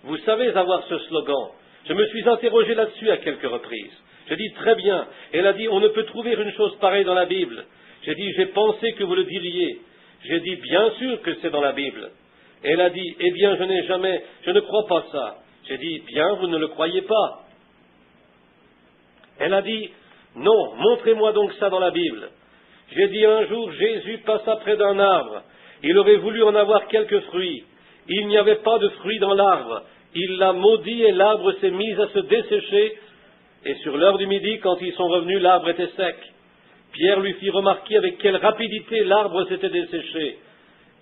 Vous savez avoir ce slogan. Je me suis interrogé là-dessus à quelques reprises. J'ai dit, très bien. Elle a dit, on ne peut trouver une chose pareille dans la Bible. J'ai dit, j'ai pensé que vous le diriez. J'ai dit, bien sûr que c'est dans la Bible. Elle a dit, eh bien, je ne crois pas ça. J'ai dit, bien, vous ne le croyez pas. Elle a dit, non, montrez-moi donc ça dans la Bible. J'ai dit, un jour, Jésus passa près d'un arbre. Il aurait voulu en avoir quelques fruits. Il n'y avait pas de fruits dans l'arbre. Il l'a maudit et l'arbre s'est mis à se dessécher. Et sur l'heure du midi, quand ils sont revenus, l'arbre était sec. Pierre lui fit remarquer avec quelle rapidité l'arbre s'était desséché.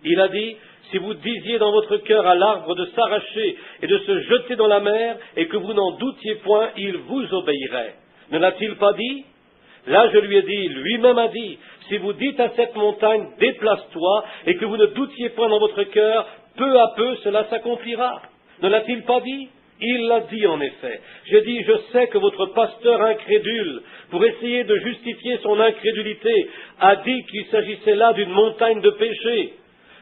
Il a dit, si vous disiez dans votre cœur à l'arbre de s'arracher et de se jeter dans la mer, et que vous n'en doutiez point, il vous obéirait. Ne l'a-t-il pas dit? Là, je lui ai dit, lui-même a dit, si vous dites à cette montagne, déplace-toi, et que vous ne doutiez point dans votre cœur, peu à peu cela s'accomplira. Ne l'a-t-il pas dit? Il l'a dit en effet. J'ai dit, je sais que votre pasteur incrédule, pour essayer de justifier son incrédulité, a dit qu'il s'agissait là d'une montagne de péché.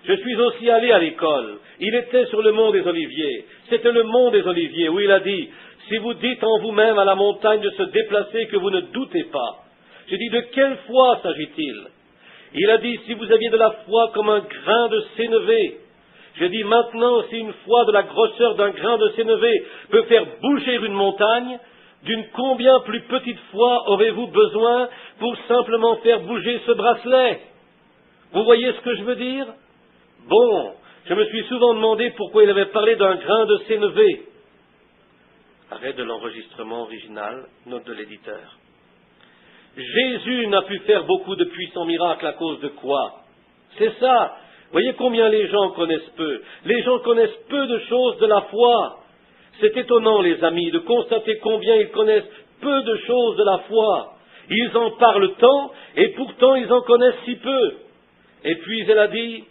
Je suis aussi allé à l'école. Il était sur le mont des Oliviers. C'était le mont des Oliviers où il a dit, si vous dites en vous-même à la montagne de se déplacer que vous ne doutez pas. J'ai dit, de quelle foi s'agit-il? Il a dit, si vous aviez de la foi comme un grain de sénévé. J'ai dit, maintenant, si une foi de la grosseur d'un grain de sénévé peut faire bouger une montagne, d'une combien plus petite foi aurez-vous besoin pour simplement faire bouger ce bracelet? Vous voyez ce que je veux dire? Bon, je me suis souvent demandé pourquoi il avait parlé d'un grain de sénévé. Arrêt de l'enregistrement original, note de l'éditeur. Jésus n'a pu faire beaucoup de puissants miracles à cause de quoi? C'est ça. Voyez combien les gens connaissent peu. Les gens connaissent peu de choses de la foi. C'est étonnant, les amis, de constater combien ils connaissent peu de choses de la foi. Ils en parlent tant, et pourtant ils en connaissent si peu. Et puis elle a dit,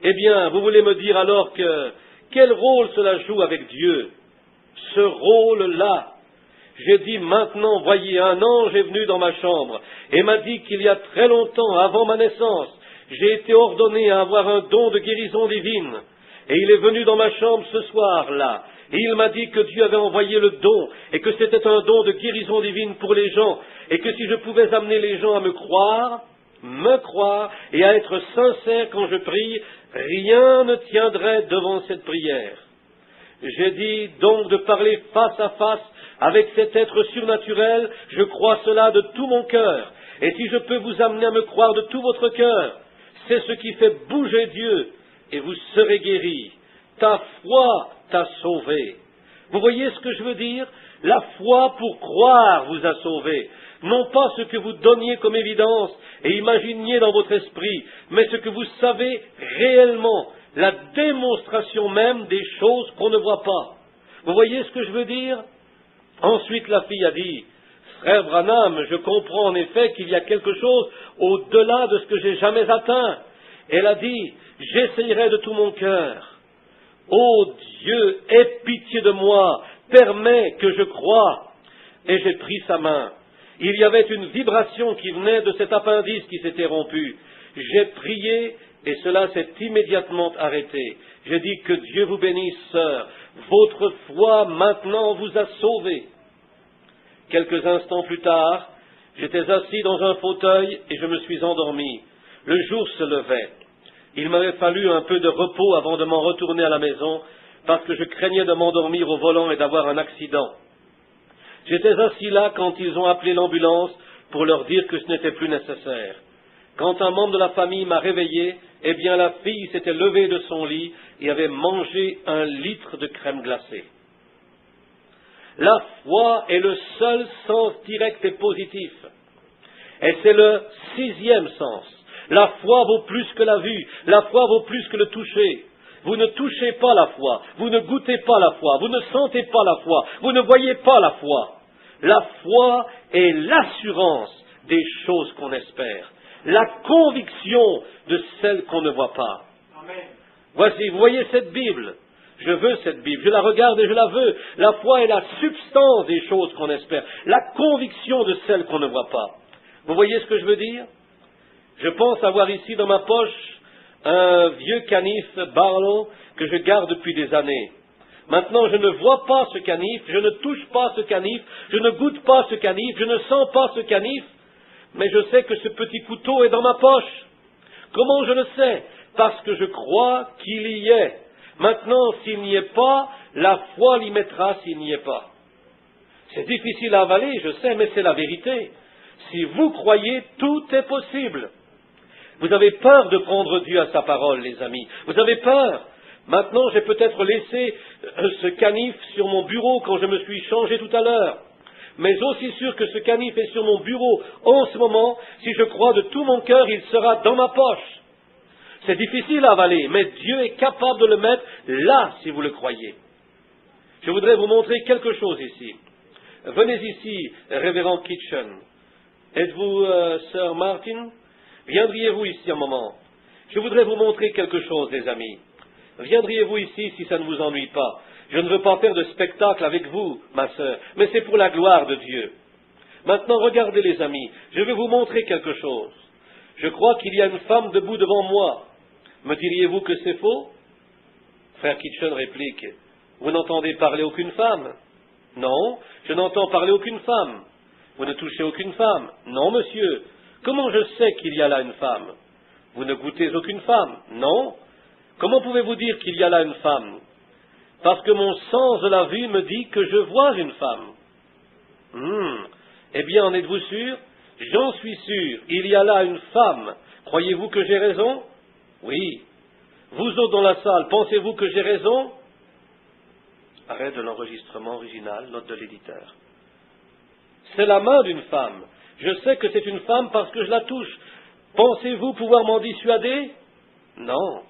eh bien, vous voulez me dire alors quel rôle cela joue avec Dieu? Ce rôle-là. J'ai dit, maintenant, voyez, un ange est venu dans ma chambre et m'a dit qu'il y a très longtemps, avant ma naissance, j'ai été ordonné à avoir un don de guérison divine. Et il est venu dans ma chambre ce soir-là. Et il m'a dit que Dieu avait envoyé le don et que c'était un don de guérison divine pour les gens. Et que si je pouvais amener les gens à me croire et à être sincère quand je prie, rien ne tiendrait devant cette prière. J'ai dit donc de parler face à face avec cet être surnaturel, je crois cela de tout mon cœur. Et si je peux vous amener à me croire de tout votre cœur, c'est ce qui fait bouger Dieu, et vous serez guéris. Ta foi t'a sauvé. Vous voyez ce que je veux dire? La foi pour croire vous a sauvé. Non pas ce que vous donniez comme évidence et imaginiez dans votre esprit, mais ce que vous savez réellement, la démonstration même des choses qu'on ne voit pas. Vous voyez ce que je veux dire? Ensuite, la fille a dit, « Frère Branham, je comprends en effet qu'il y a quelque chose au-delà de ce que j'ai jamais atteint. » Elle a dit, « J'essayerai de tout mon cœur. Ô Dieu, aie pitié de moi, permets que je croie. » Et j'ai pris sa main. Il y avait une vibration qui venait de cet appendice qui s'était rompu. J'ai prié et cela s'est immédiatement arrêté. J'ai dit que Dieu vous bénisse, sœur. Votre foi maintenant vous a sauvé. Quelques instants plus tard, j'étais assis dans un fauteuil et je me suis endormi. Le jour se levait. Il m'avait fallu un peu de repos avant de m'en retourner à la maison parce que je craignais de m'endormir au volant et d'avoir un accident. J'étais assis là quand ils ont appelé l'ambulance pour leur dire que ce n'était plus nécessaire. Quand un membre de la famille m'a réveillé, eh bien la fille s'était levée de son lit et avait mangé 1 litre de crème glacée. La foi est le seul sens direct et positif. Et c'est le 6e sens. La foi vaut plus que la vue. La foi vaut plus que le toucher. Vous ne touchez pas la foi. Vous ne goûtez pas la foi. Vous ne sentez pas la foi. Vous ne voyez pas la foi. La foi est l'assurance des choses qu'on espère. La conviction de celles qu'on ne voit pas. Amen. Voici, vous voyez cette Bible. Je veux cette Bible. Je la regarde et je la veux. La foi est la substance des choses qu'on espère. La conviction de celles qu'on ne voit pas. Vous voyez ce que je veux dire? Je pense avoir ici dans ma poche un vieux canif Barlow que je garde depuis des années. Maintenant, je ne vois pas ce canif, je ne touche pas ce canif, je ne goûte pas ce canif, je ne sens pas ce canif, mais je sais que ce petit couteau est dans ma poche. Comment je le sais? Parce que je crois qu'il y est. Maintenant, s'il n'y est pas, la foi l'y mettra s'il n'y est pas. C'est difficile à avaler, je sais, mais c'est la vérité. Si vous croyez, tout est possible. Vous avez peur de prendre Dieu à sa parole, les amis. Vous avez peur. Maintenant, j'ai peut-être laissé ce canif sur mon bureau quand je me suis changé tout à l'heure. Mais aussi sûr que ce canif est sur mon bureau en ce moment, si je crois de tout mon cœur, il sera dans ma poche. C'est difficile à avaler, mais Dieu est capable de le mettre là, si vous le croyez. Je voudrais vous montrer quelque chose ici. Venez ici, révérend Kitchen. Êtes-vous Sir Martin? Viendriez-vous ici un moment? Je voudrais vous montrer quelque chose, les amis. Viendriez-vous ici si ça ne vous ennuie pas? Je ne veux pas faire de spectacle avec vous, ma sœur, mais c'est pour la gloire de Dieu. Maintenant, regardez, les amis, je vais vous montrer quelque chose. Je crois qu'il y a une femme debout devant moi. Me diriez-vous que c'est faux? Frère Kitchen réplique, vous n'entendez parler aucune femme? Non, je n'entends parler aucune femme. Vous ne touchez aucune femme? Non, monsieur. Comment je sais qu'il y a là une femme? Vous ne goûtez aucune femme? Non. Comment pouvez-vous dire qu'il y a là une femme? Parce que mon sens de la vue me dit que je vois une femme. Eh bien, en êtes-vous sûr? J'en suis sûr. Il y a là une femme. Croyez-vous que j'ai raison? Oui. Vous autres dans la salle, pensez-vous que j'ai raison? Arrêt de l'enregistrement original, note de l'éditeur. C'est la main d'une femme. Je sais que c'est une femme parce que je la touche. Pensez-vous pouvoir m'en dissuader? Non.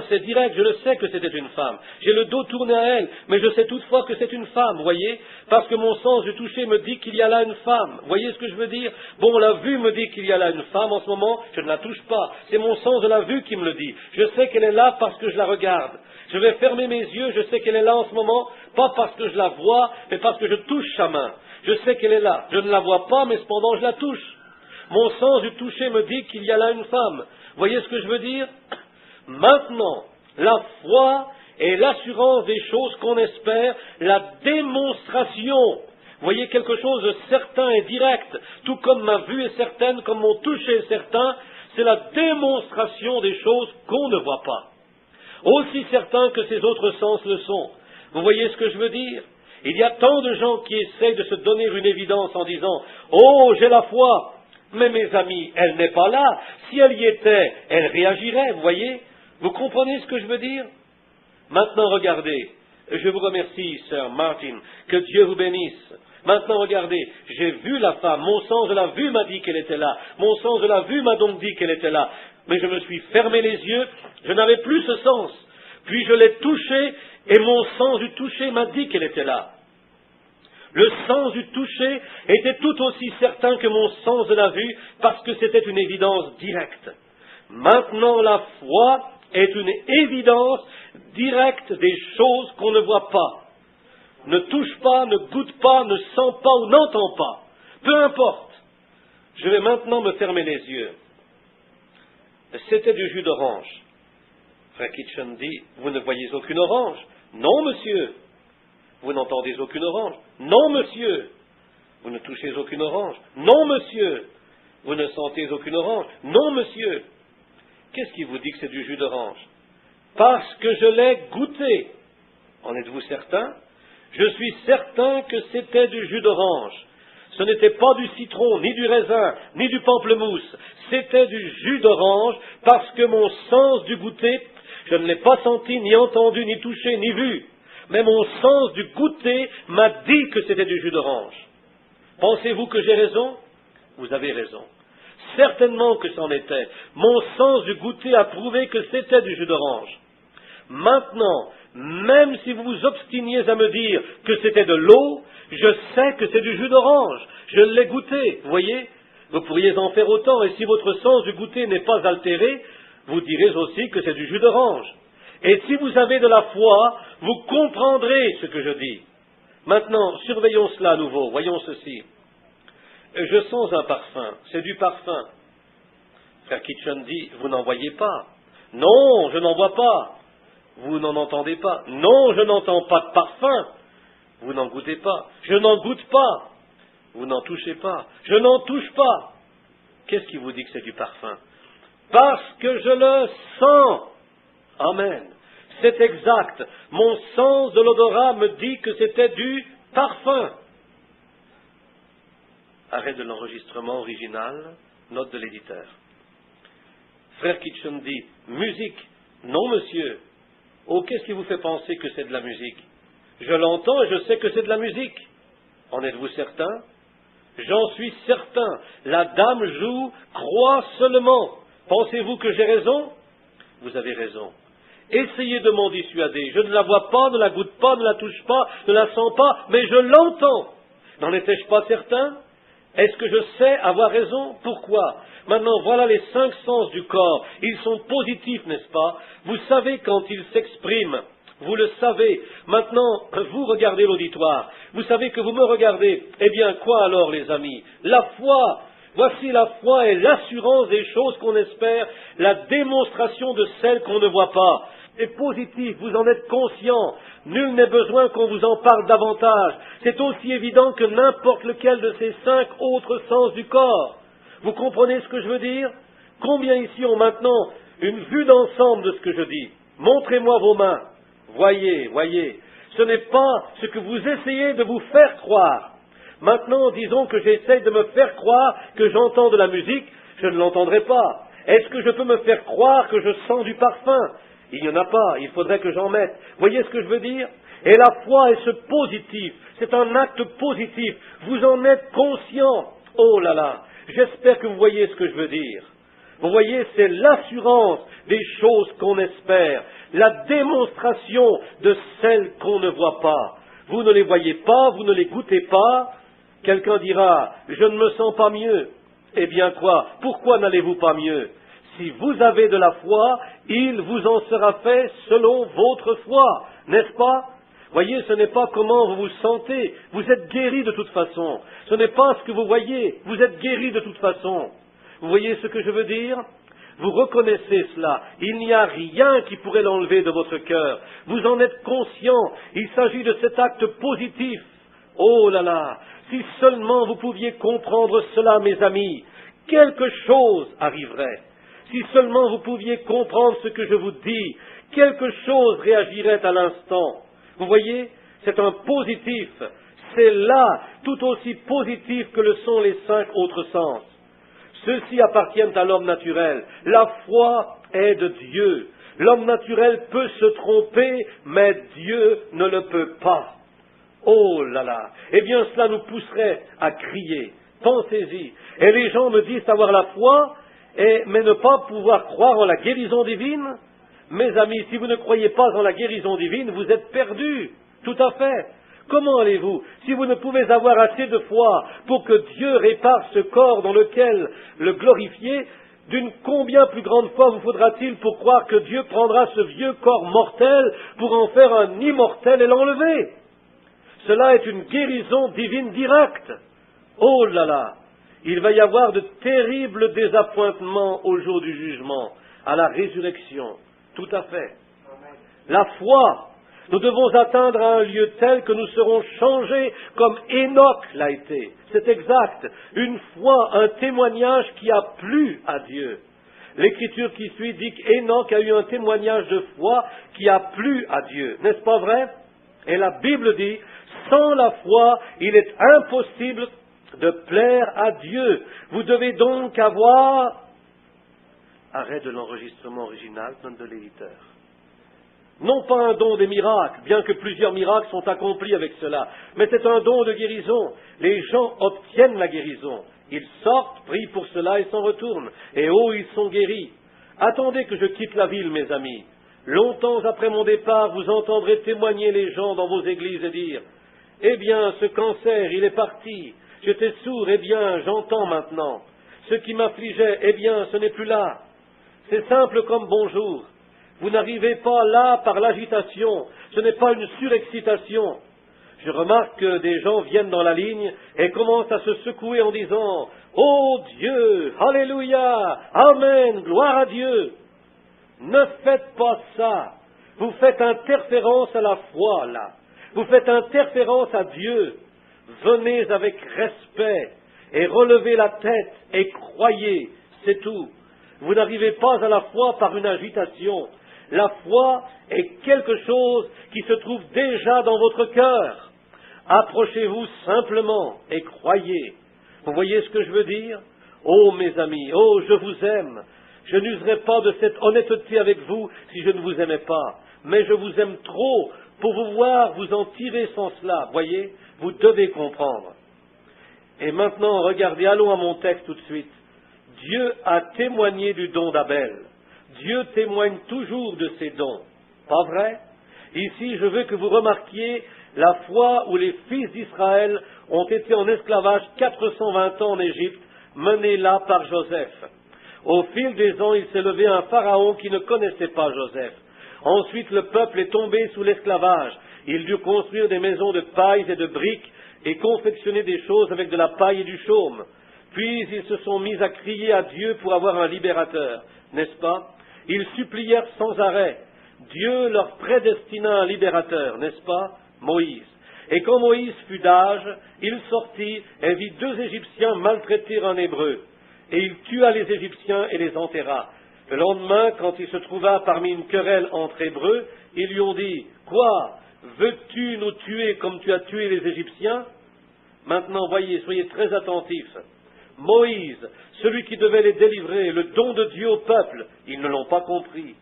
C'est direct, je le sais que c'était une femme. J'ai le dos tourné à elle, mais je sais toutefois que c'est une femme, voyez? Parce que mon sens du toucher me dit qu'il y a là une femme. Voyez ce que je veux dire? Bon, la vue me dit qu'il y a là une femme en ce moment, je ne la touche pas. C'est mon sens de la vue qui me le dit. Je sais qu'elle est là parce que je la regarde. Je vais fermer mes yeux, je sais qu'elle est là en ce moment, pas parce que je la vois, mais parce que je touche sa main. Je sais qu'elle est là. Je ne la vois pas, mais cependant je la touche. Mon sens du toucher me dit qu'il y a là une femme. Voyez ce que je veux dire? Maintenant, la foi est l'assurance des choses qu'on espère, la démonstration. Voyez quelque chose de certain et direct, tout comme ma vue est certaine, comme mon toucher est certain, c'est la démonstration des choses qu'on ne voit pas. Aussi certain que ces autres sens le sont. Vous voyez ce que je veux dire? Il y a tant de gens qui essayent de se donner une évidence en disant « Oh, j'ai la foi !» Mais mes amis, elle n'est pas là. Si elle y était, elle réagirait, vous voyez? Vous comprenez ce que je veux dire? Maintenant, regardez. Je vous remercie, Sir Martin. Que Dieu vous bénisse. Maintenant, regardez. J'ai vu la femme. Mon sens de la vue m'a dit qu'elle était là. Mon sens de la vue m'a donc dit qu'elle était là. Mais je me suis fermé les yeux. Je n'avais plus ce sens. Puis je l'ai touchée et mon sens du toucher m'a dit qu'elle était là. Le sens du toucher était tout aussi certain que mon sens de la vue parce que c'était une évidence directe. Maintenant, la foi est une évidence directe des choses qu'on ne voit pas, ne touche pas, ne goûte pas, ne sent pas ou n'entend pas. Peu importe. Je vais maintenant me fermer les yeux. C'était du jus d'orange. Frère Kitchen dit, vous ne voyez aucune orange? Non, monsieur. Vous n'entendez aucune orange? Non, monsieur. Vous ne touchez aucune orange? Non, monsieur. Vous ne sentez aucune orange? Non, monsieur. Qu'est-ce qui vous dit que c'est du jus d'orange? Parce que je l'ai goûté. En êtes-vous certain? Je suis certain que c'était du jus d'orange. Ce n'était pas du citron, ni du raisin, ni du pamplemousse. C'était du jus d'orange parce que mon sens du goûter, je ne l'ai pas senti, ni entendu, ni touché, ni vu. Mais mon sens du goûter m'a dit que c'était du jus d'orange. Pensez-vous que j'ai raison? Vous avez raison. Certainement que c'en était. Mon sens du goûter a prouvé que c'était du jus d'orange. Maintenant, même si vous vous obstiniez à me dire que c'était de l'eau, je sais que c'est du jus d'orange. Je l'ai goûté, vous voyez? Vous pourriez en faire autant, et si votre sens du goûter n'est pas altéré, vous direz aussi que c'est du jus d'orange. Et si vous avez de la foi, vous comprendrez ce que je dis. Maintenant, surveillons cela à nouveau, voyons ceci. Je sens un parfum, c'est du parfum. Frère Kitchen dit, vous n'en voyez pas. Non, je n'en vois pas. Vous n'en entendez pas. Non, je n'entends pas de parfum. Vous n'en goûtez pas. Je n'en goûte pas. Vous n'en touchez pas. Je n'en touche pas. Qu'est-ce qui vous dit que c'est du parfum? Parce que je le sens. Amen. C'est exact. Mon sens de l'odorat me dit que c'était du parfum. Arrêt de l'enregistrement original, note de l'éditeur. Frère Kitchen dit, musique. Non, monsieur. Oh, qu'est-ce qui vous fait penser que c'est de la musique? Je l'entends et je sais que c'est de la musique. En êtes-vous certain? J'en suis certain. La dame joue, croit seulement. Pensez-vous que j'ai raison? Vous avez raison. Essayez de m'en dissuader. Je ne la vois pas, ne la goûte pas, ne la touche pas, ne la sens pas, mais je l'entends. N'en étais-je pas certain? Est-ce que je sais avoir raison? Pourquoi? Maintenant, voilà les 5 sens du corps. Ils sont positifs, n'est-ce pas? Vous savez quand ils s'expriment. Vous le savez. Maintenant, vous regardez l'auditoire. Vous savez que vous me regardez. Eh bien, quoi alors, les amis? La foi. Voici la foi et l'assurance des choses qu'on espère, la démonstration de celles qu'on ne voit pas. C'est positif, vous en êtes conscient. Nul n'est besoin qu'on vous en parle davantage. C'est aussi évident que n'importe lequel de ces 5 autres sens du corps. Vous comprenez ce que je veux dire? Combien ici ont maintenant une vue d'ensemble de ce que je dis? Montrez-moi vos mains. Voyez, voyez. Ce n'est pas ce que vous essayez de vous faire croire. Maintenant, disons que j'essaye de me faire croire que j'entends de la musique, je ne l'entendrai pas. Est-ce que je peux me faire croire que je sens du parfum? Il n'y en a pas, il faudrait que j'en mette. Voyez ce que je veux dire? Et la foi est ce positif, c'est un acte positif. Vous en êtes conscient. Oh là là, j'espère que vous voyez ce que je veux dire. Vous voyez, c'est l'assurance des choses qu'on espère, la démonstration de celles qu'on ne voit pas. Vous ne les voyez pas, vous ne les goûtez pas. Quelqu'un dira, je ne me sens pas mieux. Eh bien quoi? Pourquoi n'allez-vous pas mieux? Si vous avez de la foi, il vous en sera fait selon votre foi, n'est-ce pas? Voyez, ce n'est pas comment vous vous sentez, vous êtes guéri de toute façon. Ce n'est pas ce que vous voyez, vous êtes guéri de toute façon. Vous voyez ce que je veux dire? Vous reconnaissez cela. Il n'y a rien qui pourrait l'enlever de votre cœur. Vous en êtes conscient. Il s'agit de cet acte positif. Oh là là! Si seulement vous pouviez comprendre cela, mes amis, quelque chose arriverait. Si seulement vous pouviez comprendre ce que je vous dis, quelque chose réagirait à l'instant. Vous voyez, c'est un positif. C'est là tout aussi positif que le sont les 5 autres sens. Ceux-ci appartiennent à l'homme naturel. La foi est de Dieu. L'homme naturel peut se tromper, mais Dieu ne le peut pas. Oh là là! Eh bien, cela nous pousserait à crier. Pensez-y. Et les gens me disent avoir la foi, mais ne pas pouvoir croire en la guérison divine. Mes amis, si vous ne croyez pas en la guérison divine, vous êtes perdus. Tout à fait. Comment allez-vous? Si vous ne pouvez avoir assez de foi pour que Dieu répare ce corps dans lequel le glorifier, d'une combien plus grande foi vous faudra-t-il pour croire que Dieu prendra ce vieux corps mortel pour en faire un immortel et l'enlever? Cela est une guérison divine directe. Oh là là! Il va y avoir de terribles désappointements au jour du jugement, à la résurrection. Tout à fait. La foi, nous devons atteindre à un lieu tel que nous serons changés comme Enoch l'a été. C'est exact. Une foi, un témoignage qui a plu à Dieu. L'écriture qui suit dit qu'Enoch a eu un témoignage de foi qui a plu à Dieu. N'est-ce pas vrai? Et la Bible dit, sans la foi, il est impossible de plaire à Dieu. Vous devez donc avoir... Arrêt de l'enregistrement original, note de l'éditeur. Non pas un don des miracles, bien que plusieurs miracles sont accomplis avec cela, mais c'est un don de guérison. Les gens obtiennent la guérison. Ils sortent, prient pour cela et s'en retournent. Et oh, ils sont guéris. Attendez que je quitte la ville, mes amis. Longtemps après mon départ, vous entendrez témoigner les gens dans vos églises et dire « Eh bien, ce cancer, il est parti. J'étais sourd, eh bien, j'entends maintenant. Ce qui m'affligeait, eh bien, ce n'est plus là. » C'est simple comme bonjour. Vous n'arrivez pas là par l'agitation. Ce n'est pas une surexcitation. Je remarque que des gens viennent dans la ligne et commencent à se secouer en disant « Oh Dieu, Alléluia, Amen, gloire à Dieu !» Ne faites pas ça. Vous faites interférence à la foi, là. Vous faites interférence à Dieu. Venez avec respect et relevez la tête et croyez, c'est tout. Vous n'arrivez pas à la foi par une agitation. La foi est quelque chose qui se trouve déjà dans votre cœur. Approchez-vous simplement et croyez. Vous voyez ce que je veux dire? Oh mes amis, oh je vous aime. Je n'userais pas de cette honnêteté avec vous si je ne vous aimais pas. Mais je vous aime trop pour vous voir vous en tirer sans cela. Voyez, vous devez comprendre. Et maintenant, regardez, allons à mon texte tout de suite. Dieu a témoigné du don d'Abel. Dieu témoigne toujours de ses dons. Pas vrai? Ici, je veux que vous remarquiez la fois où les fils d'Israël ont été en esclavage 420 ans en Égypte, menés là par Joseph. Au fil des ans, il s'est levé un pharaon qui ne connaissait pas Joseph. Ensuite, le peuple est tombé sous l'esclavage. Il dut construire des maisons de paille et de briques et confectionner des choses avec de la paille et du chaume. Puis ils se sont mis à crier à Dieu pour avoir un libérateur, n'est-ce pas? Ils supplièrent sans arrêt. Dieu leur prédestina un libérateur, n'est-ce pas? Moïse. Et quand Moïse fut d'âge, il sortit et vit 2 Égyptiens maltraiter un Hébreu. Et il tua les Égyptiens et les enterra. Le lendemain, quand il se trouva parmi une querelle entre Hébreux, ils lui ont dit, « Quoi? Veux-tu nous tuer comme tu as tué les Égyptiens ?» Maintenant, voyez, soyez très attentifs. Moïse, celui qui devait les délivrer, le don de Dieu au peuple, ils ne l'ont pas compris.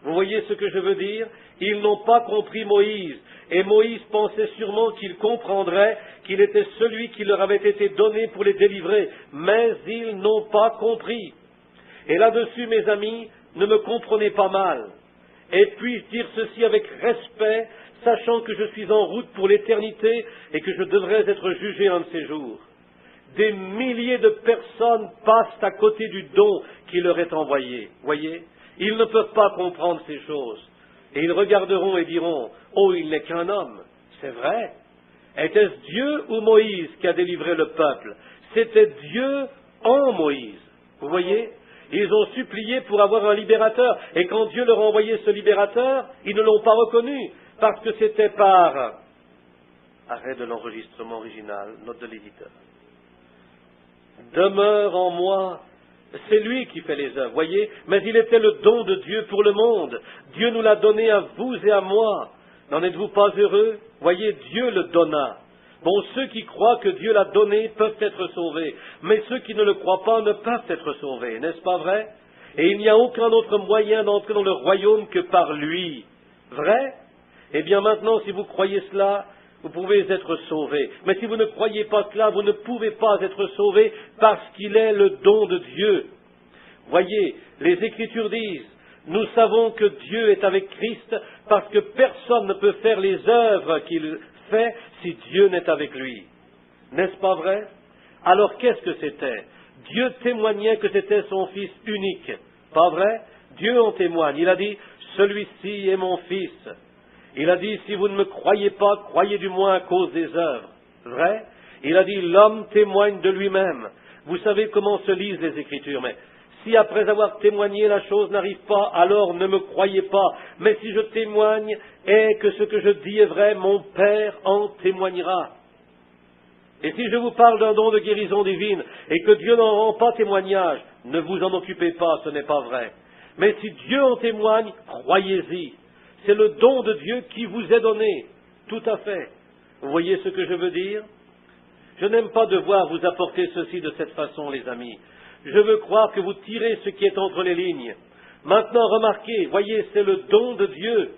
Vous voyez ce que je veux dire? Ils n'ont pas compris Moïse. Et Moïse pensait sûrement qu'il comprendrait qu'il était celui qui leur avait été donné pour les délivrer. Mais ils n'ont pas compris. Et là-dessus, mes amis, ne me comprenez pas mal. Et puis-je dire ceci avec respect, sachant que je suis en route pour l'éternité et que je devrais être jugé un de ces jours. Des milliers de personnes passent à côté du don qui leur est envoyé. Voyez? Ils ne peuvent pas comprendre ces choses. Et ils regarderont et diront, « Oh, il n'est qu'un homme. » C'est vrai. Était-ce Dieu ou Moïse qui a délivré le peuple? C'était Dieu en Moïse. Vous voyez? Ils ont supplié pour avoir un libérateur. Et quand Dieu leur a envoyé ce libérateur, ils ne l'ont pas reconnu. Parce que c'était par... Arrêt de l'enregistrement original, note de l'éditeur. Demeure en moi, c'est lui qui fait les œuvres, voyez, mais il était le don de Dieu pour le monde. Dieu nous l'a donné à vous et à moi. N'en êtes-vous pas heureux? Voyez, Dieu le donna. Bon, ceux qui croient que Dieu l'a donné peuvent être sauvés, mais ceux qui ne le croient pas ne peuvent être sauvés, n'est-ce pas vrai? Et il n'y a aucun autre moyen d'entrer dans le royaume que par lui. Vrai? Eh bien maintenant, si vous croyez cela, vous pouvez être sauvés. Mais si vous ne croyez pas cela, vous ne pouvez pas être sauvés parce qu'il est le don de Dieu. Voyez, les Écritures disent, nous savons que Dieu est avec Christ parce que personne ne peut faire les œuvres qu'il fait si Dieu n'est avec lui. N'est-ce pas vrai? Alors qu'est-ce que c'était? Dieu témoignait que c'était son Fils unique. Pas vrai? Dieu en témoigne. Il a dit, celui-ci est mon Fils. Il a dit, si vous ne me croyez pas, croyez du moins à cause des œuvres. Vrai? Il a dit, l'homme témoigne de lui-même. Vous savez comment se lisent les Écritures, mais si après avoir témoigné la chose n'arrive pas, alors ne me croyez pas. Mais si je témoigne et que ce que je dis est vrai, mon Père en témoignera. Et si je vous parle d'un don de guérison divine et que Dieu n'en rend pas témoignage, ne vous en occupez pas, ce n'est pas vrai. Mais si Dieu en témoigne, croyez-y. C'est le don de Dieu qui vous est donné. Tout à fait. Vous voyez ce que je veux dire? Je n'aime pas devoir vous apporter ceci de cette façon, les amis. Je veux croire que vous tirez ce qui est entre les lignes. Maintenant, remarquez, voyez, c'est le don de Dieu.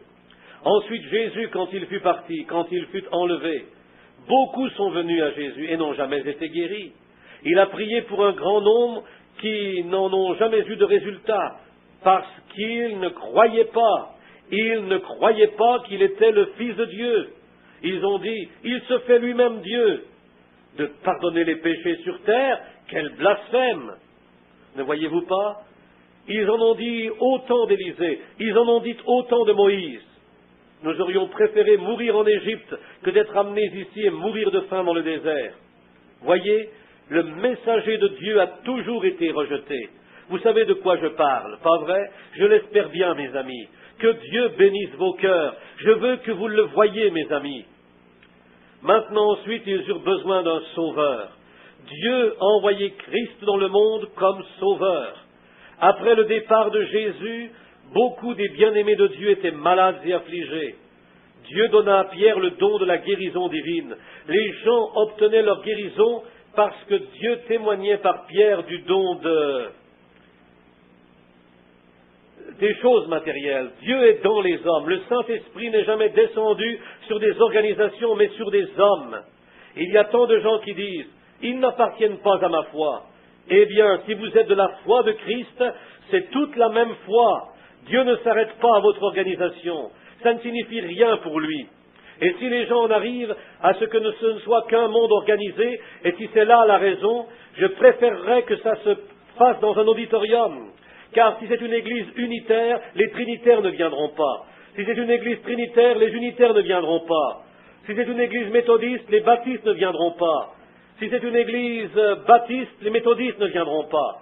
Ensuite, Jésus, quand il fut parti, quand il fut enlevé, beaucoup sont venus à Jésus et n'ont jamais été guéris. Il a prié pour un grand nombre qui n'en ont jamais eu de résultat, parce qu'ils ne croyaient pas. Ils ne croyaient pas qu'il était le Fils de Dieu. Ils ont dit, il se fait lui-même Dieu. De pardonner les péchés sur terre, quel blasphème! Ne voyez-vous pas? Ils en ont dit autant d'Élisée, ils en ont dit autant de Moïse. Nous aurions préféré mourir en Égypte que d'être amenés ici et mourir de faim dans le désert. Voyez, le messager de Dieu a toujours été rejeté. Vous savez de quoi je parle, pas vrai? Je l'espère bien, mes amis. Que Dieu bénisse vos cœurs. Je veux que vous le voyiez, mes amis. Maintenant, ensuite, ils eurent besoin d'un sauveur. Dieu a envoyé Christ dans le monde comme sauveur. Après le départ de Jésus, beaucoup des bien-aimés de Dieu étaient malades et affligés. Dieu donna à Pierre le don de la guérison divine. Les gens obtenaient leur guérison parce que Dieu témoignait par Pierre du don des choses matérielles. Dieu est dans les hommes. Le Saint-Esprit n'est jamais descendu sur des organisations, mais sur des hommes. Il y a tant de gens qui disent, ils n'appartiennent pas à ma foi. Eh bien, si vous êtes de la foi de Christ, c'est toute la même foi. Dieu ne s'arrête pas à votre organisation. Ça ne signifie rien pour lui. Et si les gens en arrivent à ce que ce ne soit qu'un monde organisé, et si c'est là la raison, je préférerais que ça se fasse dans un auditorium. Car si c'est une église unitaire, les trinitaires ne viendront pas. Si c'est une église trinitaire, les unitaires ne viendront pas. Si c'est une église méthodiste, les baptistes ne viendront pas. Si c'est une église baptiste, les méthodistes ne viendront pas.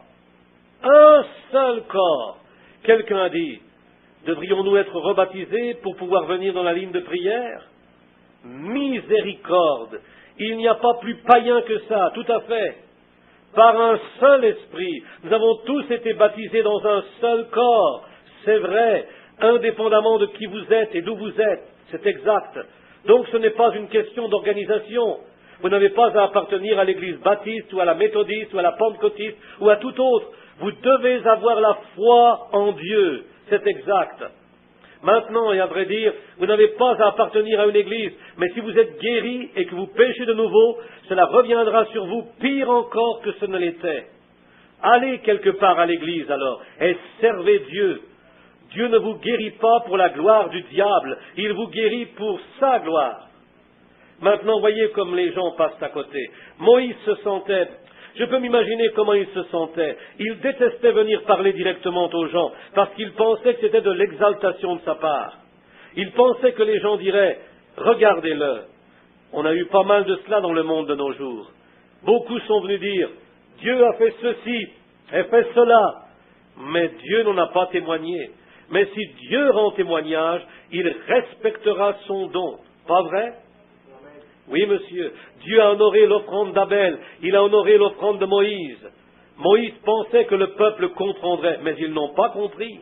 Un seul corps. Quelqu'un dit, devrions-nous être rebaptisés pour pouvoir venir dans la ligne de prière? Miséricorde. Il n'y a pas plus païen que ça, tout à fait. Par un seul esprit, nous avons tous été baptisés dans un seul corps. C'est vrai, indépendamment de qui vous êtes et d'où vous êtes. C'est exact. Donc ce n'est pas une question d'organisation. Vous n'avez pas à appartenir à l'église baptiste ou à la méthodiste ou à la pentecôtiste ou à tout autre. Vous devez avoir la foi en Dieu. C'est exact. Maintenant, et à vrai dire, vous n'avez pas à appartenir à une église, mais si vous êtes guéri et que vous péchez de nouveau, cela reviendra sur vous pire encore que ce ne l'était. Allez quelque part à l'église alors et servez Dieu. Dieu ne vous guérit pas pour la gloire du diable, il vous guérit pour sa gloire. Maintenant, voyez comme les gens passent à côté. Moïse se sentait, je peux m'imaginer comment il se sentait. Il détestait venir parler directement aux gens, parce qu'il pensait que c'était de l'exaltation de sa part. Il pensait que les gens diraient, regardez-le. On a eu pas mal de cela dans le monde de nos jours. Beaucoup sont venus dire, Dieu a fait ceci, et fait cela. Mais Dieu n'en a pas témoigné. Mais si Dieu rend témoignage, il respectera son don. Pas vrai? Oui, monsieur. Dieu a honoré l'offrande d'Abel. Il a honoré l'offrande de Moïse. Moïse pensait que le peuple comprendrait, mais ils n'ont pas compris.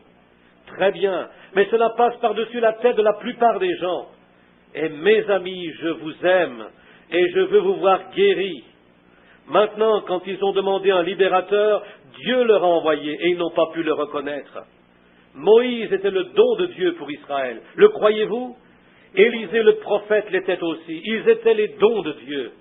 Très bien. Mais cela passe par-dessus la tête de la plupart des gens. Et mes amis, je vous aime, et je veux vous voir guéris. Maintenant, quand ils ont demandé un libérateur, Dieu leur a envoyé, et ils n'ont pas pu le reconnaître. Moïse était le don de Dieu pour Israël. Le croyez-vous? Élisée le prophète l'était aussi. Ils étaient les dons de Dieu.